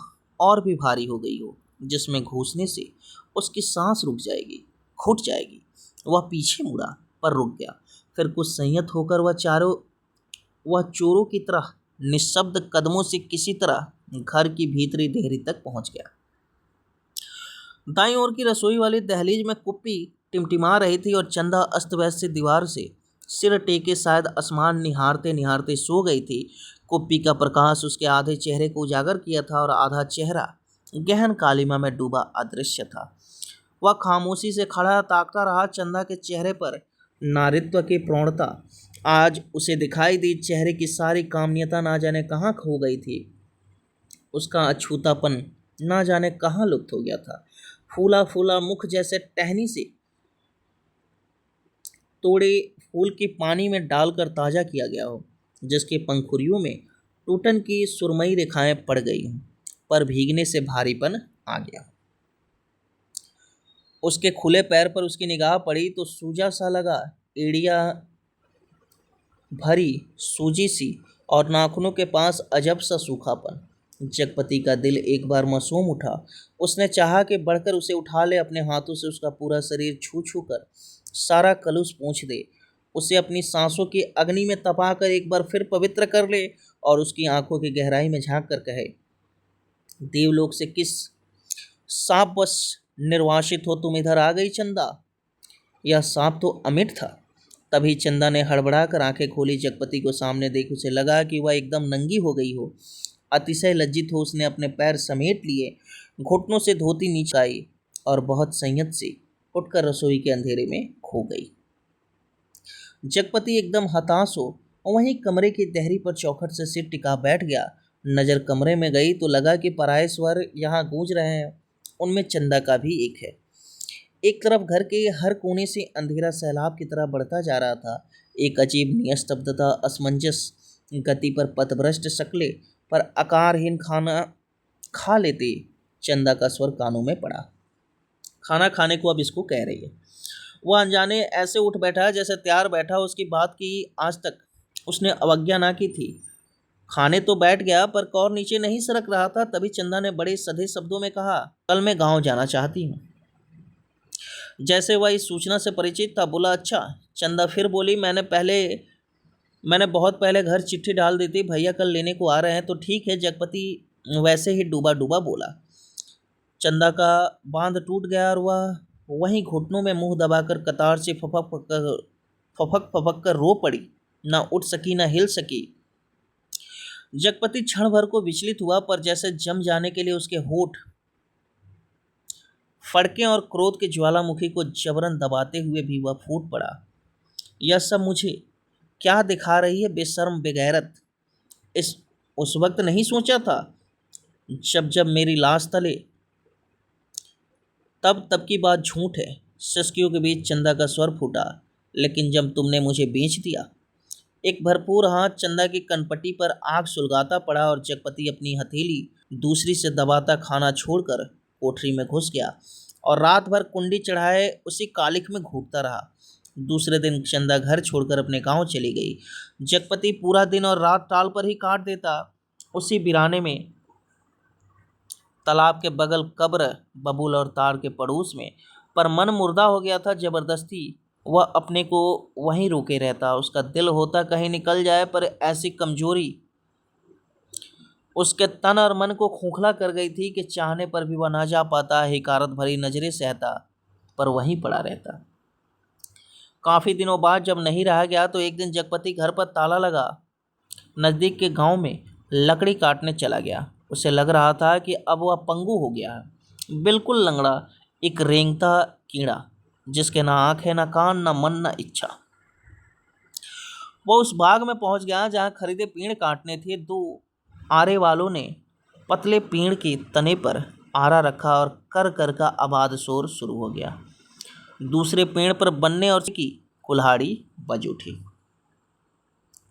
और भी भारी हो गई हो, जिसमें घुसने से उसकी सांस रुक जाएगी, घुट जाएगी। वह पीछे मुड़ा पर रुक गया। फिर कुछ संयत होकर वह चोरों की तरह निशब्द कदमों से किसी तरह घर की भीतरी देहरी तक पहुंच गया। दाईं ओर की रसोई वाली दहलीज में कुप्पी टिमटिमा रही थी और चंदा अस्त व्यस्त दीवार से सिर टेके शायद आसमान निहारते निहारते सो गई थी। कुप्पी का प्रकाश उसके आधे चेहरे को उजागर किया था और आधा चेहरा गहन कालिमा में डूबा अदृश्य था। वह खामोशी से खड़ा ताकता रहा। चंदा के चेहरे पर नारित्व की प्रौढ़ता आज उसे दिखाई दी। चेहरे की सारी कामनीयता ना जाने कहाँ खो गई थी। उसका अछूतापन ना जाने कहाँ लुप्त हो गया था। फूला फूला मुख जैसे टहनी से तोड़े फूल के पानी में डालकर ताज़ा किया गया हो, जिसके पंखुड़ियों में टूटन की सुरमई रेखाएं पड़ गई हों, पर भीगने से भारीपन आ गया। उसके खुले पैर पर उसकी निगाह पड़ी तो सूजा सा लगा, एड़िया भरी सूजी सी और नाखूनों के पास अजब सा सूखापन। जगपति का दिल एक बार मासूम उठा। उसने चाहा कि बढ़कर उसे उठा ले, अपने हाथों से उसका पूरा शरीर छू छू कर सारा कलुष पोंछ दे, उसे अपनी सांसों की अग्नि में तपा कर एक बार फिर पवित्र कर ले और उसकी आंखों की गहराई में झांक कर कहे, देवलोक से किस सांप बस निर्वासित हो तुम इधर आ गई चंदा? यह सांप तो अमिट था। तभी चंदा ने हड़बड़ा कर आंखें खोली। जगपति को सामने देख उसे लगा कि वह एकदम नंगी हो गई हो। अतिशय लज्जित हो उसने अपने पैर समेट लिए, घुटनों से धोती नीचे आई और बहुत संयत से उठकर रसोई के अंधेरे में खो गई। जगपति एकदम हताश हो वहीं कमरे की देहरी पर चौखट से सिर टिका बैठ गया। नजर कमरे में गई तो लगा कि पराये स्वर यहाँ गूंज रहे हैं। उनमें चंदा का भी एक है। एक तरफ घर के हर कोने से अंधेरा सैलाब की तरह बढ़ता जा रहा था। एक अजीब निस्तब्धता, असमंजस गति पर पथभ्रष्ट शक्लें पर आकारहीन खाना खा लेते चंदा का स्वर कानों में पड़ा। खाना खाने को अब इसको कह रही है। वह अनजाने ऐसे उठ बैठा जैसे तैयार बैठा। उसकी बात की आज तक उसने अवज्ञा ना की थी। खाने तो बैठ गया पर कौर नीचे नहीं सरक रहा था। तभी चंदा ने बड़े सधे शब्दों में कहा, कल मैं गांव जाना चाहती हूँ। जैसे वह इस सूचना से परिचित था। बोला, अच्छा। चंदा फिर बोली, मैंने बहुत पहले घर चिट्ठी डाल दी थी, भैया कल लेने को आ रहे हैं। तो ठीक है, जगपति वैसे ही डूबा डूबा बोला। चंदा का बांध टूट गया और वह वहीं घुटनों में मुंह दबाकर कतार से फपक कर रो पड़ी। ना उठ सकी, ना हिल सकी। जगपति क्षण भर को विचलित हुआ, पर जैसे जम जाने के लिए उसके होठ फड़के और क्रोध के ज्वालामुखी को जबरन दबाते हुए भी वह फूट पड़ा। यह सब मुझे क्या दिखा रही है बेशर्म बेगैरत? इस उस वक्त नहीं सोचा था जब जब मेरी लाश तले? तब तब की बात झूठ है। सिसकियों के बीच चंदा का स्वर फूटा। लेकिन जब तुमने मुझे बेच दिया। एक भरपूर हाथ चंदा की कनपटी पर आग सुलगाता पड़ा और जगपति अपनी हथेली दूसरी से दबाता खाना छोड़कर कोठरी में घुस गया और रात भर कुंडी चढ़ाए उसी कालिख में घूटता रहा। दूसरे दिन चंदा घर छोड़कर अपने गांव चली गई। जगपति पूरा दिन और रात टाल पर ही काट देता। उसी बिराने में, तालाब के बगल कब्र, बबूल और तार के पड़ोस में। पर मन मुर्दा हो गया था। जबरदस्ती वह अपने को वहीं रोके रहता। उसका दिल होता कहीं निकल जाए, पर ऐसी कमजोरी उसके तन और मन को खोखला कर गई थी कि चाहने पर भी वह ना जा पाता। हिकारत भरी नजरें सहता, पर वहीं पड़ा रहता। काफी दिनों बाद जब नहीं रहा गया तो एक दिन जगपति घर पर ताला लगा नजदीक के गांव में लकड़ी काटने चला गया। उसे लग रहा था कि अब वह पंगु हो गया है, बिल्कुल लंगड़ा, एक रेंगता कीड़ा जिसके ना आंख है, ना कान, ना मन, ना इच्छा। वो उस बाग में पहुंच गया जहां खरीदे पेड़ काटने थे। दो आरे वालों ने पतले पेड़ के तने पर आरा रखा और कर कर का आबाद शोर शुरू हो गया। दूसरे पेड़ पर बन्ने और की कुल्हाड़ी बज उठी।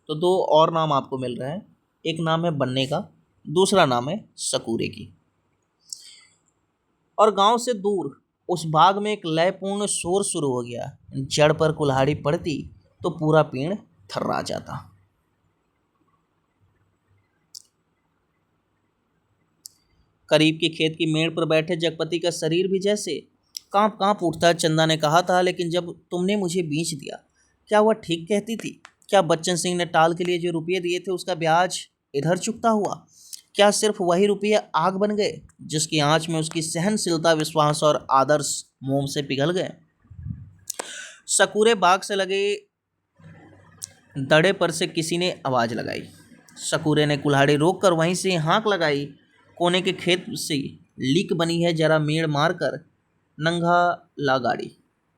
तो दो और नाम आपको मिल रहे हैं। एक नाम है बन्ने का, दूसरा नाम है सकूरे की। और गांव से दूर उस बाग में एक लयपूर्ण शोर शुरू हो गया। जड़ पर कुल्हाड़ी पड़ती तो पूरा पेड़ थर्रा जाता। करीब के खेत की मेड़ पर बैठे जगपति का शरीर भी जैसे कांप कांप उठता। चंदा ने कहा था, लेकिन जब तुमने मुझे बेच दिया, क्या वह ठीक कहती थी? क्या बच्चन सिंह ने टाल के लिए जो रुपये दिए थे उसका ब्याज इधर चुकता हुआ? क्या सिर्फ वही रुपये आग बन गए जिसकी आंच में उसकी सहनशीलता, विश्वास और आदर्श मोम से पिघल गए? सकूरे बाग से लगे दड़े पर से किसी ने आवाज लगाई। सकूरे ने कुल्हाड़ी रोक कर वहीं से हाँक लगाई। कोने के खेत से लीक बनी है, जरा मेड़ मार कर नंगा ला गाड़ी।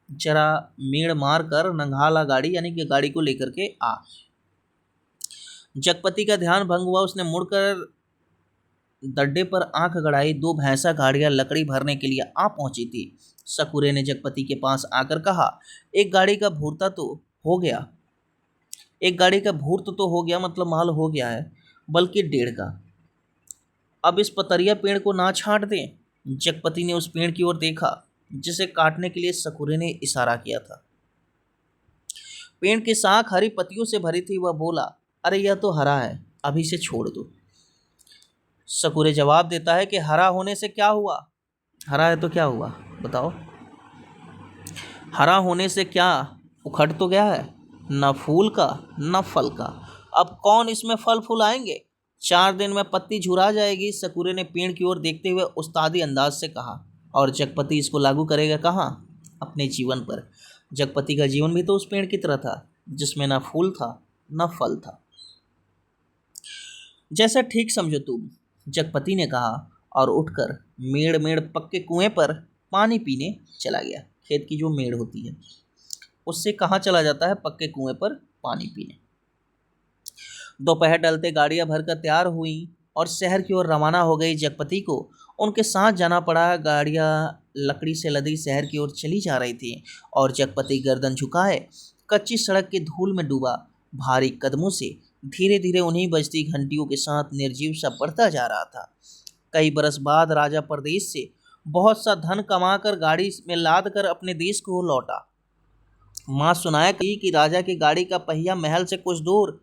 जरा मेड़ मार कर नंगा ला गाड़ी, यानी कि गाड़ी को लेकर के आ। जगपति का ध्यान भंग हुआ। उसने मुड़कर दड्डे पर आंख गड़ाई। दो भैंसा गाड़ियां लकड़ी भरने के लिए आ पहुंची थी। सकूरे ने जगपति के पास आकर कहा, एक गाड़ी का भूर्ता तो हो गया। एक गाड़ी का भूर्त तो हो गया, मतलब माल हो गया है, बल्कि 1.5 का। अब इस पतरिया पेड़ को ना छांट दें। जगपति ने उस पेड़ की ओर देखा जिसे काटने के लिए सकूरे ने इशारा किया था। पेड़ की शाख हरी पत्तियों से भरी थी। वह बोला, अरे यह तो हरा है, अभी से छोड़ दो। सकूरे जवाब देता है कि हरा होने से क्या हुआ? हरा है तो क्या हुआ, बताओ। हरा होने से क्या उखड़ तो गया है? न फूल का न फल का। अब कौन इसमें फल फूल आएंगे? 4 दिन में पत्ती झुरा जाएगी। सकूरे ने पेड़ की ओर देखते हुए उस्तादी अंदाज से कहा। और जगपति इसको लागू करेगा कहाँ? अपने जीवन पर। जगपति का जीवन भी तो उस पेड़ की तरह था जिसमें ना फूल था न फल था। जैसा ठीक समझो तुम, जगपति ने कहा और उठकर मेड़ मेड़ पक्के कुएं पर पानी पीने चला गया। खेत की जो मेड़ होती है उससे कहाँ चला जाता है? पक्के कुएं पर पानी पीने। दोपहर डलते गाड़ियां भरकर तैयार हुई और शहर की ओर रवाना हो गई। जगपति को उनके साथ जाना पड़ा। गाड़ियां लकड़ी से लदी शहर की ओर चली जा रही थी और जगपति गर्दन झुकाए कच्ची सड़क की धूल में डूबा भारी कदमों से धीरे धीरे उन्हीं बजती घंटियों के साथ निर्जीव सा बढ़ता जा रहा था। कई बरस बाद राजा परदेश से बहुत सा धन कमाकर गाड़ी में लाद कर अपने देश को लौटा। माँ सुनाया कि राजा की गाड़ी का पहिया महल से कुछ दूर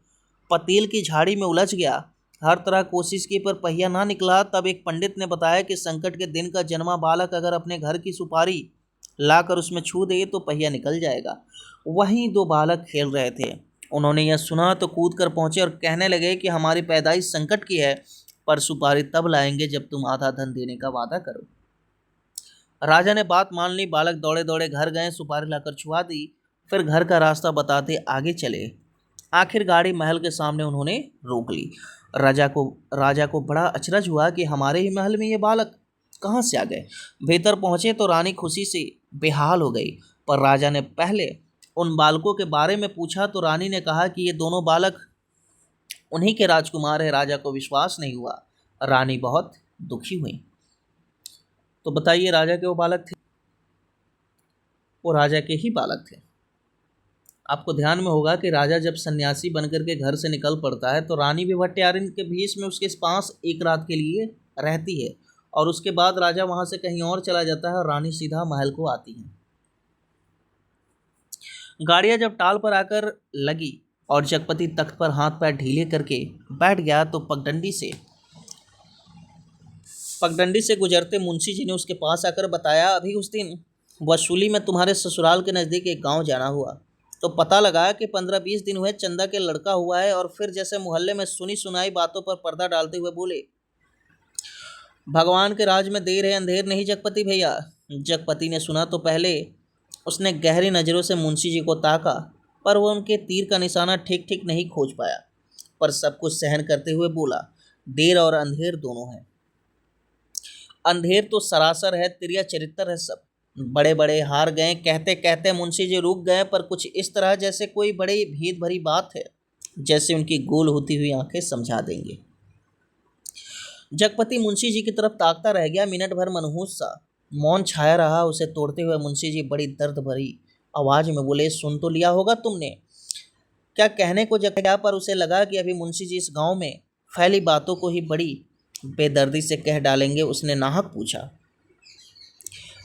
पतेल की झाड़ी में उलझ गया। हर तरह कोशिश की पर पहिया ना निकला। तब एक पंडित ने बताया कि संकट के दिन का जन्मा बालक अगर अपने घर की सुपारी लाकर उसमें छू दे तो पहिया निकल जाएगा। वहीं 2 बालक खेल रहे थे। उन्होंने यह सुना तो कूद कर पहुंचे और कहने लगे कि हमारी पैदाइश संकट की है, पर सुपारी तब लाएंगे जब तुम आधा धन देने का वादा करो। राजा ने बात मान ली। बालक दौड़े दौड़े घर गए, सुपारी लाकर छुआ दी, फिर घर का रास्ता बताते आगे चले। आखिर गाड़ी महल के सामने उन्होंने रोक ली। राजा को बड़ा अचरज हुआ कि हमारे ही महल में ये बालक कहाँ से आ गए। भीतर पहुंचे तो रानी खुशी से बेहाल हो गई। पर राजा ने पहले उन बालकों के बारे में पूछा तो रानी ने कहा कि ये दोनों बालक उन्हीं के राजकुमार है। राजा को विश्वास नहीं हुआ। रानी बहुत दुखी हुई। तो बताइए, राजा के वो बालक थे? वो राजा के ही बालक थे। आपको ध्यान में होगा कि राजा जब सन्यासी बनकर के घर से निकल पड़ता है तो रानी भी भट्टारिन के भीष में उसके पास एक रात के लिए रहती है, और उसके बाद राजा वहां से कहीं और चला जाता है और रानी सीधा महल को आती है। गाड़ियां जब टाल पर आकर लगी और जगपति तख्त पर हाथ पैर ढीले करके बैठ गया तो पगडंडी से गुजरते मुंशी जी ने उसके पास आकर बताया, अभी उस दिन वसूली में तुम्हारे ससुराल के नज़दीक एक गांव जाना हुआ तो पता लगा कि 15-20 दिन हुए चंदा के लड़का हुआ है। और फिर जैसे मोहल्ले में सुनी सुनाई बातों पर पर्दा डालते हुए बोले, भगवान के राज में देर है अंधेर नहीं जगपति भैया। जगपति ने सुना तो पहले उसने गहरी नज़रों से मुंशी जी को ताका, पर वो उनके तीर का निशाना ठीक ठीक नहीं खोज पाया, पर सब कुछ सहन करते हुए बोला, देर और अंधेर दोनों है। अंधेर तो सरासर है, तिरिया चरित्र है सब। बड़े बड़े हार गए। कहते कहते मुंशी जी रुक गए, पर कुछ इस तरह जैसे कोई बड़ी भेद भरी बात है, जैसे उनकी गोल होती हुई आंखें समझा देंगे। जगपति मुंशी जी की तरफ ताकता रह गया। मिनट भर मनहूस सा मौन छाया रहा। उसे तोड़ते हुए मुंशी जी बड़ी दर्द भरी आवाज में बोले, सुन तो लिया होगा तुमने। क्या कहने को जग गया, पर उसे लगा कि अभी मुंशी जी इस गांव में फैली बातों को ही बड़ी बेदर्दी से कह डालेंगे। उसने नाहक पूछा।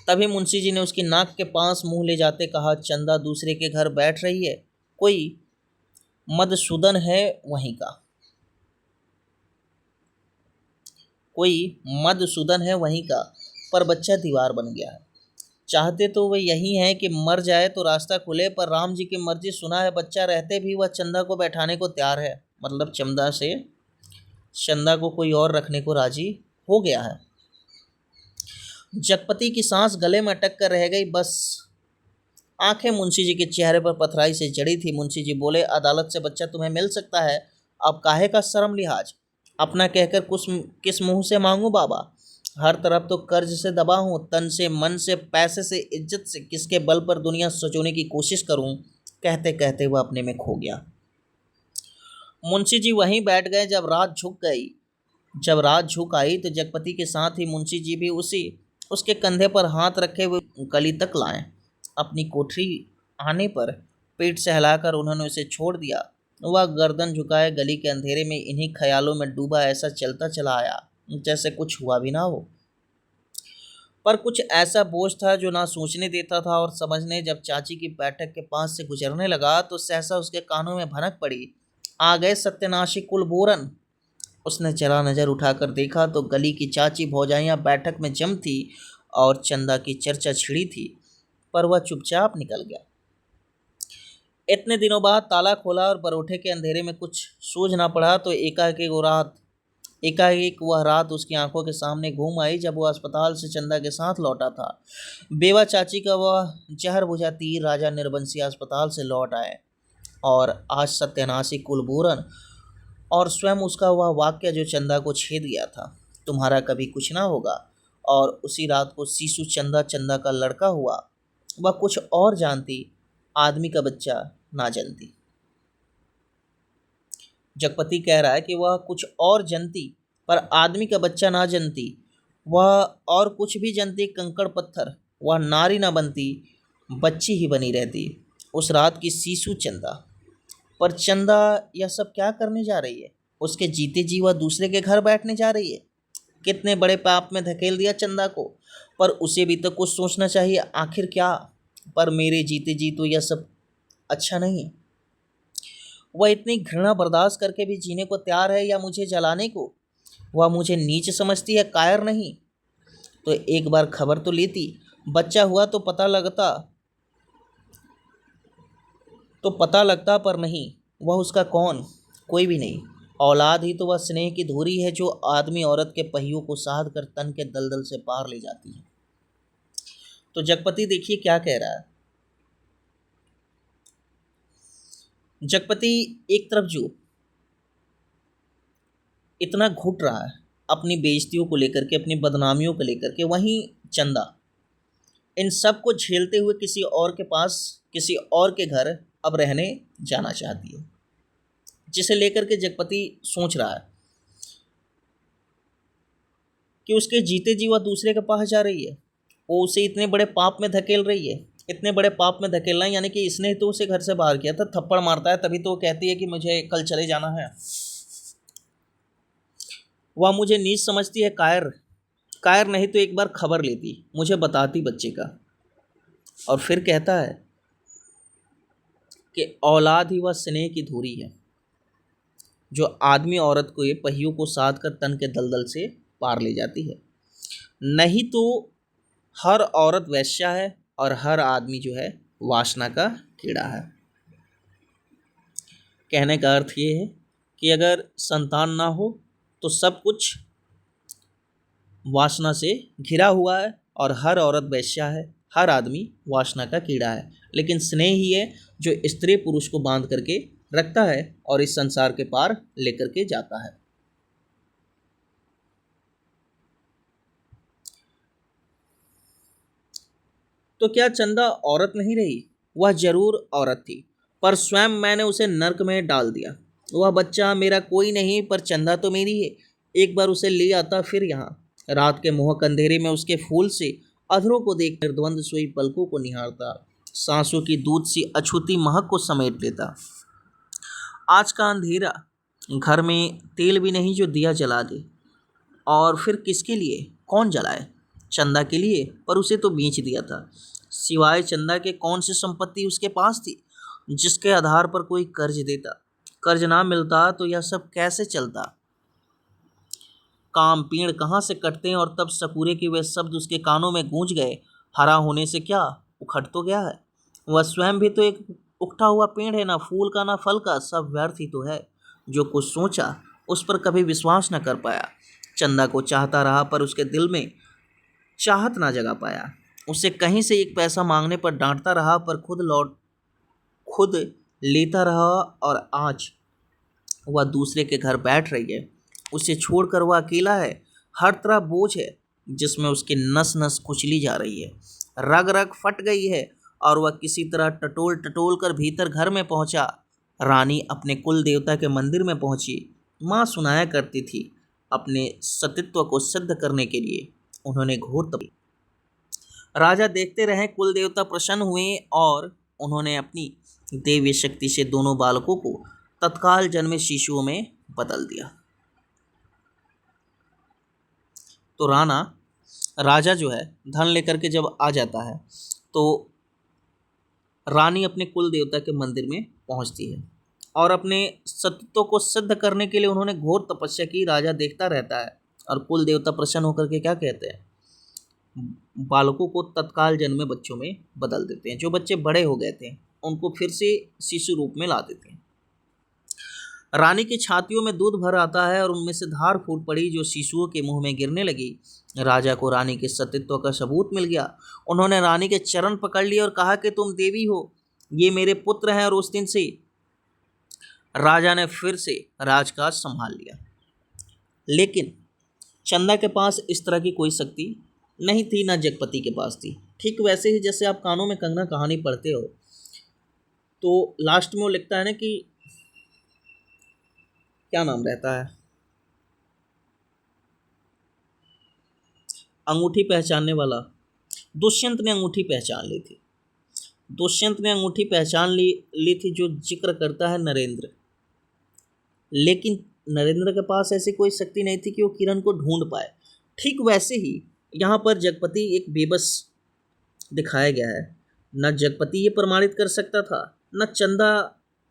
तभी मुंशी जी ने उसकी नाक के पास मुंह ले जाते कहा, चंदा दूसरे के घर बैठ रही है, कोई मधुसूदन है वहीं का, पर बच्चा दीवार बन गया है। चाहते तो वे यही हैं कि मर जाए तो रास्ता खुले, पर राम जी की मर्जी। सुना है बच्चा रहते भी वह चंदा को बैठाने को तैयार है, मतलब चंदा को कोई और रखने को राजी हो गया है। जगपति की सांस गले में अटक कर रह गई। बस आंखें मुंशी जी के चेहरे पर पथराई से जड़ी थी। मुंशी जी बोले, अदालत से बच्चा तुम्हें मिल सकता है, अब काहे का शर्म लिहाज। अपना कहकर कुछ किस मुंह से मांगू बाबा। हर तरफ तो कर्ज से दबा हूँ, तन से, मन से, पैसे से, इज्जत से, किसके बल पर दुनिया सजोने की कोशिश करूं। कहते कहते वह अपने में खो गया। मुंशी जी वहीं बैठ गए। जब रात झुक आई तो जगपति के साथ ही मुंशी जी भी उसके कंधे पर हाथ रखे हुए गली तक लाए। अपनी कोठरी आने पर पेट सहलाकर उन्होंने उसे छोड़ दिया। वह गर्दन झुकाए गली के अंधेरे में इन्हीं ख्यालों में डूबा ऐसा चलता चला आया जैसे कुछ हुआ भी ना हो। पर कुछ ऐसा बोझ था जो ना सोचने देता था और समझने। जब चाची की बैठक के पास से गुजरने लगा तो सहसा उसके कानों में भनक पड़ी, आ गए सत्यानाशी कुलबोरन। उसने जरा नज़र उठाकर देखा तो गली की चाची भौजाइयाँ बैठक में जम थी और चंदा की चर्चा छिड़ी थी, पर वह चुपचाप निकल गया। इतने दिनों बाद ताला खोला और परोठे के अंधेरे में कुछ सूझ ना पड़ा तो एकाएक वह रात उसकी आंखों के सामने घूम आई जब वह अस्पताल से चंदा के साथ लौटा था। बेवा चाची का वह जहर बुझा तीर राजा निर्बंसी अस्पताल से लौट आए और आज सत्यानाशी कुलबूरन, और स्वयं उसका वह वाक्य जो चंदा को छेद गया था, तुम्हारा कभी कुछ ना होगा। और उसी रात को सीसू चंदा का लड़का हुआ। वह कुछ और जानती, आदमी का बच्चा ना जानती। जगपति कह रहा है कि वह कुछ और जनती, पर आदमी का बच्चा ना जनती। वह और कुछ भी जनती, कंकड़ पत्थर, वह नारी ना बनती, बच्ची ही बनी रहती। उस रात की सीसू चंदा। पर चंदा यह सब क्या करने जा रही है? उसके जीते जी वह दूसरे के घर बैठने जा रही है। कितने बड़े पाप में धकेल दिया चंदा को, पर उसे भी तो कुछ सोचना चाहिए। आखिर क्या? पर मेरे जीते जी तो यह सब अच्छा नहीं। वह इतनी घृणा बर्दाश्त करके भी जीने को तैयार है, या मुझे जलाने को? वह मुझे नीच समझती है, कायर नहीं। तो एक बार खबर तो लेती, बच्चा हुआ तो पता लगता, पर नहीं। वह उसका कौन? कोई भी नहीं। औलाद ही तो वह स्नेह की धुरी है जो आदमी औरत के पहियों को साध कर तन के दलदल से पार ले जाती है। तो जगपति देखिए क्या कह रहा है। जगपति एक तरफ जो इतना घुट रहा है अपनी बेइज्जतियों को लेकर के, अपनी बदनामियों को लेकर के, वहीं चंदा इन सब को झेलते हुए किसी और के पास, किसी और के घर अब रहने जाना चाहती है। जिसे लेकर के जगपति सोच रहा है कि उसके जीते जी वह दूसरे के पास जा रही है, वो उसे इतने बड़े पाप में धकेल रही है। इतने बड़े पाप में धकेलना यानी कि इसने तो उसे घर से बाहर किया था, थप्पड़ मारता है तभी तो वो कहती है कि मुझे कल चले जाना है। वह मुझे नीच समझती है, कायर। कायर नहीं तो एक बार खबर लेती, मुझे बताती बच्चे का। और फिर कहता है कि औलाद ही वह स्नेह की धुरी है जो आदमी औरत को ये पहियों को साध कर तन के दलदल से पार ले जाती है। नहीं तो हर औरत वैश्या है और हर आदमी जो है वासना का कीड़ा है। कहने का अर्थ ये है कि अगर संतान ना हो तो सब कुछ वासना से घिरा हुआ है और हर औरत वैश्या है, हर आदमी वासना का कीड़ा है। लेकिन स्नेह ही है जो स्त्री पुरुष को बांध करके रखता है और इस संसार के पार लेकर के जाता है। तो क्या चंदा औरत नहीं रही? वह जरूर औरत थी, पर स्वयं मैंने उसे नर्क में डाल दिया। वह बच्चा मेरा कोई नहीं, पर चंदा तो मेरी है। एक बार उसे ले आता, फिर यहाँ रात के मोहक अंधेरे में उसके फूल से अधरों को देख निर्द्वंद सोई पलकों को निहारता, सांसों की दूध सी अछूती महक को समेट लेता। आज का अंधेरा, घर में तेल भी नहीं जो दिया जला दे। और फिर किसके लिए, कौन जलाए? चंदा के लिए, पर उसे तो बेच दिया था। सिवाय चंदा के कौन सी संपत्ति उसके पास थी जिसके आधार पर कोई कर्ज देता? कर्ज ना मिलता तो यह सब कैसे चलता? काम पेड़ कहाँ से कटते हैं, और तब सपूरे के वे शब्द उसके कानों में गूंज गए, हरा होने से क्या उखड़ तो गया है। वह स्वयं भी तो एक उखड़ा हुआ पेड़ है, ना फूल का ना फल का, सब व्यर्थ ही तो है। जो कुछ सोचा उस पर कभी विश्वास न कर पाया। चंदा को चाहता रहा पर उसके दिल में चाहत ना जगा पाया। उसे कहीं से एक पैसा मांगने पर डांटता रहा, पर खुद लेता रहा। और आज वह दूसरे के घर बैठ रही है, उसे छोड़कर वह अकेला है। हर तरह बोझ है जिसमें उसकी नस नस कुचली जा रही है, रग रग फट गई है। और वह किसी तरह टटोल टटोल कर भीतर घर में पहुंचा। रानी अपने कुल देवता के मंदिर में पहुंची। माँ सुनाया करती थी, अपने सतीत्व को सिद्ध करने के लिए उन्होंने घोर तप। राजा देखते रहे, कुल देवता प्रसन्न हुए और उन्होंने अपनी देवी शक्ति से दोनों बालकों को तत्काल जन्मे शिशुओं में बदल दिया। तो राजा जो है धन लेकर के जब आ जाता है तो रानी अपने कुल देवता के मंदिर में पहुंचती है और अपने सत्य को सिद्ध करने के लिए उन्होंने घोर तपस्या की। राजा देखता रहता है और कुल देवता प्रसन्न होकर के क्या कहते हैं, बालकों को तत्काल जन्मे बच्चों में बदल देते हैं। जो बच्चे बड़े हो गए थे उनको फिर से शिशु रूप में ला देते हैं। रानी की छातियों में दूध भर आता है और उनमें से धार फूट पड़ी जो शिशुओं के मुंह में गिरने लगी। राजा को रानी के सतीत्व का सबूत मिल गया। उन्होंने रानी के चरण पकड़ लिए और कहा कि तुम देवी हो, ये मेरे पुत्र हैं। और उस दिन से राजा ने फिर से राजकाज संभाल लिया। लेकिन चंदा के पास इस तरह की कोई शक्ति नहीं थी, ना जगपति के पास थी। ठीक वैसे ही जैसे आप कानों में कंगना कहानी पढ़ते हो तो लास्ट में वो लिखता है ना कि क्या नाम रहता है, अंगूठी पहचानने वाला। दुष्यंत ने अंगूठी पहचान ली थी। दुष्यंत ने अंगूठी पहचान ली थी जो जिक्र करता है नरेंद्र। लेकिन नरेंद्र के पास ऐसी कोई शक्ति नहीं थी कि वो किरण को ढूंढ पाए। ठीक वैसे ही यहाँ पर जगपति एक बेबस दिखाया गया है। न जगपति ये प्रमाणित कर सकता था, न चंदा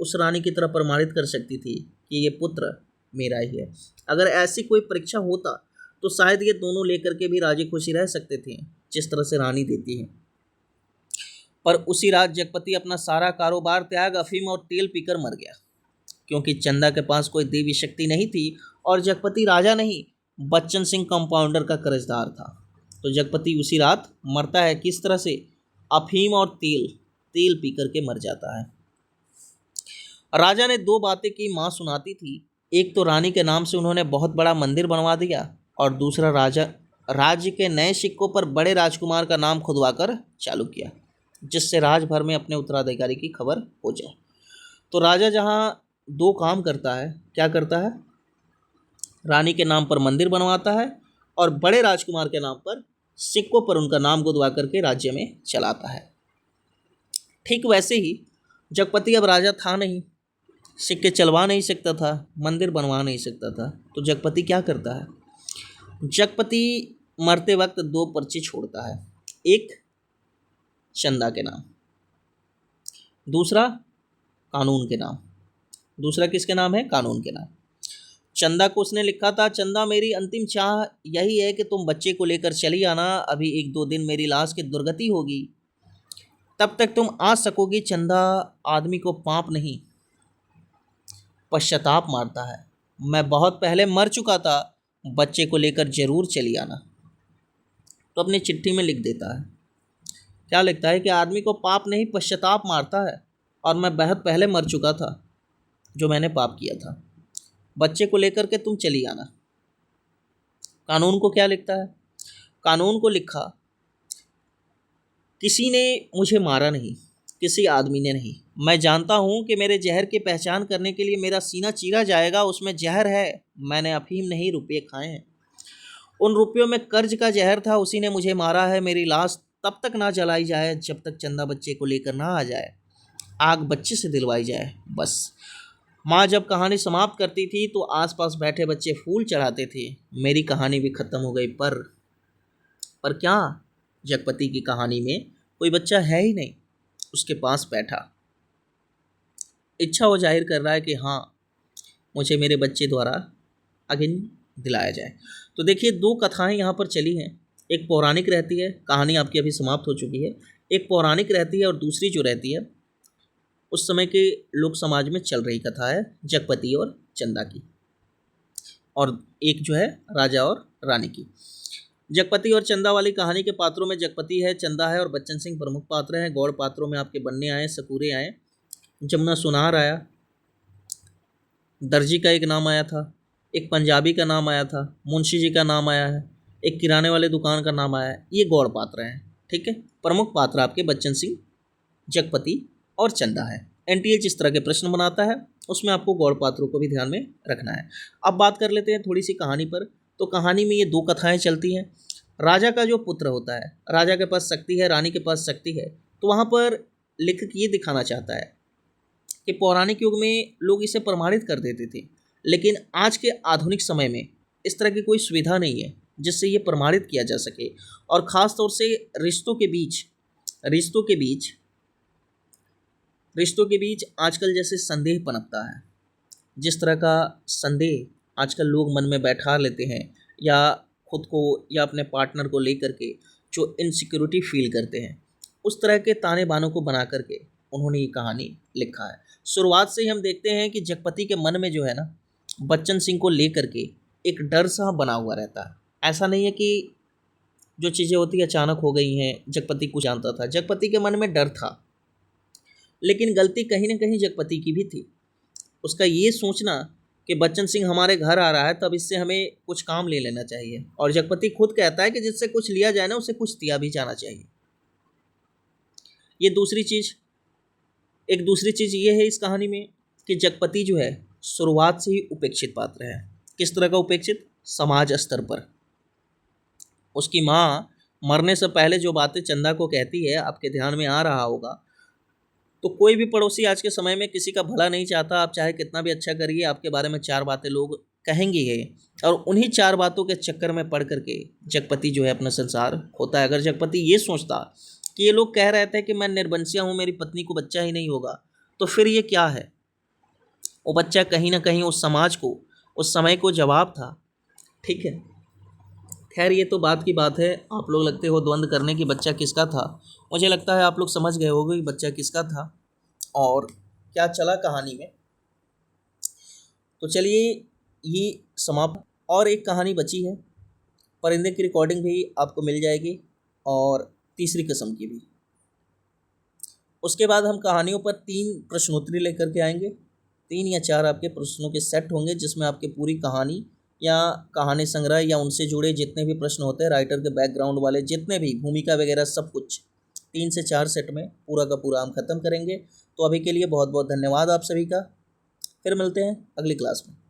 उस रानी की तरह प्रमाणित कर सकती थी कि ये पुत्र मेरा ही है। अगर ऐसी कोई परीक्षा होता तो शायद ये दोनों लेकर के भी राजी खुशी रह सकते थे जिस तरह से रानी देती है। पर उसी रात जगपति अपना सारा कारोबार त्याग अफीम और तेल पीकर मर गया, क्योंकि चंदा के पास कोई देवी शक्ति नहीं थी और जगपति राजा नहीं, बच्चन सिंह कंपाउंडर का कर्जदार था। तो जगपति उसी रात मरता है। किस तरह से? अफीम और तेल पी करके मर जाता है। राजा ने दो बातें की, माँ सुनाती थी। एक तो रानी के नाम से उन्होंने बहुत बड़ा मंदिर बनवा दिया और दूसरा राज्य के नए सिक्कों पर बड़े राजकुमार का नाम खुदवाकर चालू किया, जिससे राज भर में अपने उत्तराधिकारी की खबर हो जाए। तो राजा जहाँ दो काम करता है। क्या करता है? रानी के नाम पर मंदिर बनवाता है और बड़े राजकुमार के नाम पर सिक्कों पर उनका नाम गुदवा करके राज्य में चलाता है। ठीक वैसे ही जगपति अब राजा था नहीं, सिक्के चलवा नहीं सकता था, मंदिर बनवा नहीं सकता था, तो जगपति क्या करता है? जगपति मरते वक्त दो पर्ची छोड़ता है, एक चंदा के नाम, दूसरा कानून के नाम। दूसरा किसके नाम है? कानून के नाम। चंदा को उसने लिखा था, चंदा मेरी अंतिम चाह यही है कि तुम बच्चे को लेकर चली आना, अभी 1-2 दिन मेरी लाश की दुर्गति होगी, तब तक तुम आ सकोगी। चंदा आदमी को पाप नहीं पश्चाताप मारता है, मैं बहुत पहले मर चुका था, बच्चे को लेकर जरूर चली आना। तो अपनी चिट्ठी में लिख देता है, क्या लिखता है कि आदमी को पाप नहीं पश्चाताप मारता है और मैं बहुत पहले मर चुका था जो मैंने पाप किया था, बच्चे को लेकर के तुम चली आना। कानून को क्या लिखता है? कानून को लिखा, किसी ने मुझे मारा नहीं, किसी आदमी ने नहीं, मैं जानता हूँ कि मेरे जहर की पहचान करने के लिए मेरा सीना चीरा जाएगा, उसमें जहर है, मैंने अफीम नहीं रुपये खाए हैं, उन रुपयों में कर्ज का जहर था, उसी ने मुझे मारा है। मेरी लाश तब तक ना जलाई जाए जब तक चंदा बच्चे को लेकर ना आ जाए, आग बच्चे से दिलवाई जाए, बस। माँ जब कहानी समाप्त करती थी तो आसपास बैठे बच्चे फूल चढ़ाते थे। मेरी कहानी भी खत्म हो गई, पर क्या? जगपति की कहानी में कोई बच्चा है ही नहीं, उसके पास बैठा इच्छा वो जाहिर कर रहा है कि हाँ, मुझे मेरे बच्चे द्वारा अगिन दिलाया जाए। तो देखिए, दो कथाएं यहाँ पर चली हैं, एक पौराणिक रहती है, कहानी आपकी अभी समाप्त हो चुकी है, एक पौराणिक रहती है और दूसरी जो रहती है उस समय के लोक समाज में चल रही कथा है जगपति और चंदा की, और एक जो है राजा और रानी की। जगपति और चंदा वाली कहानी के पात्रों में जगपति है, चंदा है और बच्चन सिंह प्रमुख पात्र हैं। गौड़ पात्रों में आपके बन्ने आए, सकूरे आए, जमुना सुनार आया, दर्जी का एक नाम आया था, एक पंजाबी का नाम आया था, मुंशी जी का नाम आया है, एक किराने वाले दुकान का नाम आया है। ये गौड़ पात्र हैं, ठीक है। प्रमुख पात्र आपके बच्चन सिंह, जगपति और चंदा है। एनटीए जिस तरह के प्रश्न बनाता है उसमें आपको गौड़ पात्रों को भी ध्यान में रखना है। अब बात कर लेते हैं थोड़ी सी कहानी पर। तो कहानी में ये दो कथाएं चलती हैं। राजा का जो पुत्र होता है, राजा के पास शक्ति है, रानी के पास शक्ति है, तो वहाँ पर लेखक ये दिखाना चाहता है कि पौराणिक युग में लोग इसे प्रमाणित कर देते थे, लेकिन आज के आधुनिक समय में इस तरह की कोई सुविधा नहीं है जिससे ये प्रमाणित किया जा सके। और ख़ास तौर से रिश्तों के बीच आजकल जैसे संदेह पनपता है, जिस तरह का संदेह आजकल लोग मन में बैठा लेते हैं, या खुद को या अपने पार्टनर को लेकर के जो इनसिक्योरिटी फील करते हैं, उस तरह के ताने बानों को बना करके उन्होंने ये कहानी लिखा है। शुरुआत से ही हम देखते हैं कि जगपति के मन में जो है ना, बच्चन सिंह को लेकर के एक डर सा बना हुआ रहता है। ऐसा नहीं है कि जो चीज़ें होती अचानक हो गई हैं, जगपति कुछ जानता था, जगपति के मन में डर था, लेकिन गलती कहीं ना कहीं जगपति की भी थी। उसका ये सोचना कि बच्चन सिंह हमारे घर आ रहा है, तब इससे हमें कुछ काम ले लेना चाहिए, और जगपति खुद कहता है कि जिससे कुछ लिया जाए ना, उसे कुछ दिया भी जाना चाहिए। ये एक दूसरी चीज़ ये है इस कहानी में कि जगपति जो है शुरुआत से ही उपेक्षित पात्र है। किस तरह का उपेक्षित? समाज स्तर पर। उसकी माँ मरने से पहले जो बातें चंदा को कहती है, आपके ध्यान में आ रहा होगा, तो कोई भी पड़ोसी आज के समय में किसी का भला नहीं चाहता। आप चाहे कितना भी अच्छा करिए, आपके बारे में 4 बातें लोग कहेंगे ही, और उन्हीं 4 बातों के चक्कर में पड़ करके जगपति जो है अपना संसार खोता है। अगर जगपति ये सोचता कि ये लोग कह रहे थे कि मैं निर्वंशिया हूँ, मेरी पत्नी को बच्चा ही नहीं होगा, तो फिर ये क्या है? वो बच्चा कहीं ना कहीं उस समाज को, उस समय को जवाब था, ठीक है। खैर, ये तो बात की बात है। आप लोग लगते हो द्वंद्व करने की बच्चा किसका था। मुझे लगता है आप लोग समझ गए होंगे कि बच्चा किसका था और क्या चला कहानी में। तो चलिए, ये समाप्त। और एक कहानी बची है, परिंदे की रिकॉर्डिंग भी आपको मिल जाएगी, और तीसरी किस्म की भी। उसके बाद हम कहानियों पर 3 प्रश्नोत्तरी लेकर के आएंगे। 3 या 4 आपके प्रश्नों के सेट होंगे, जिसमें आपके पूरी कहानी या कहानी संग्रह या उनसे जुड़े जितने भी प्रश्न होते हैं, राइटर के बैकग्राउंड वाले जितने भी, भूमिका वगैरह सब कुछ 3 से 4 सेट में पूरा का पूरा हम खत्म करेंगे। तो अभी के लिए बहुत बहुत धन्यवाद आप सभी का। फिर मिलते हैं अगली क्लास में।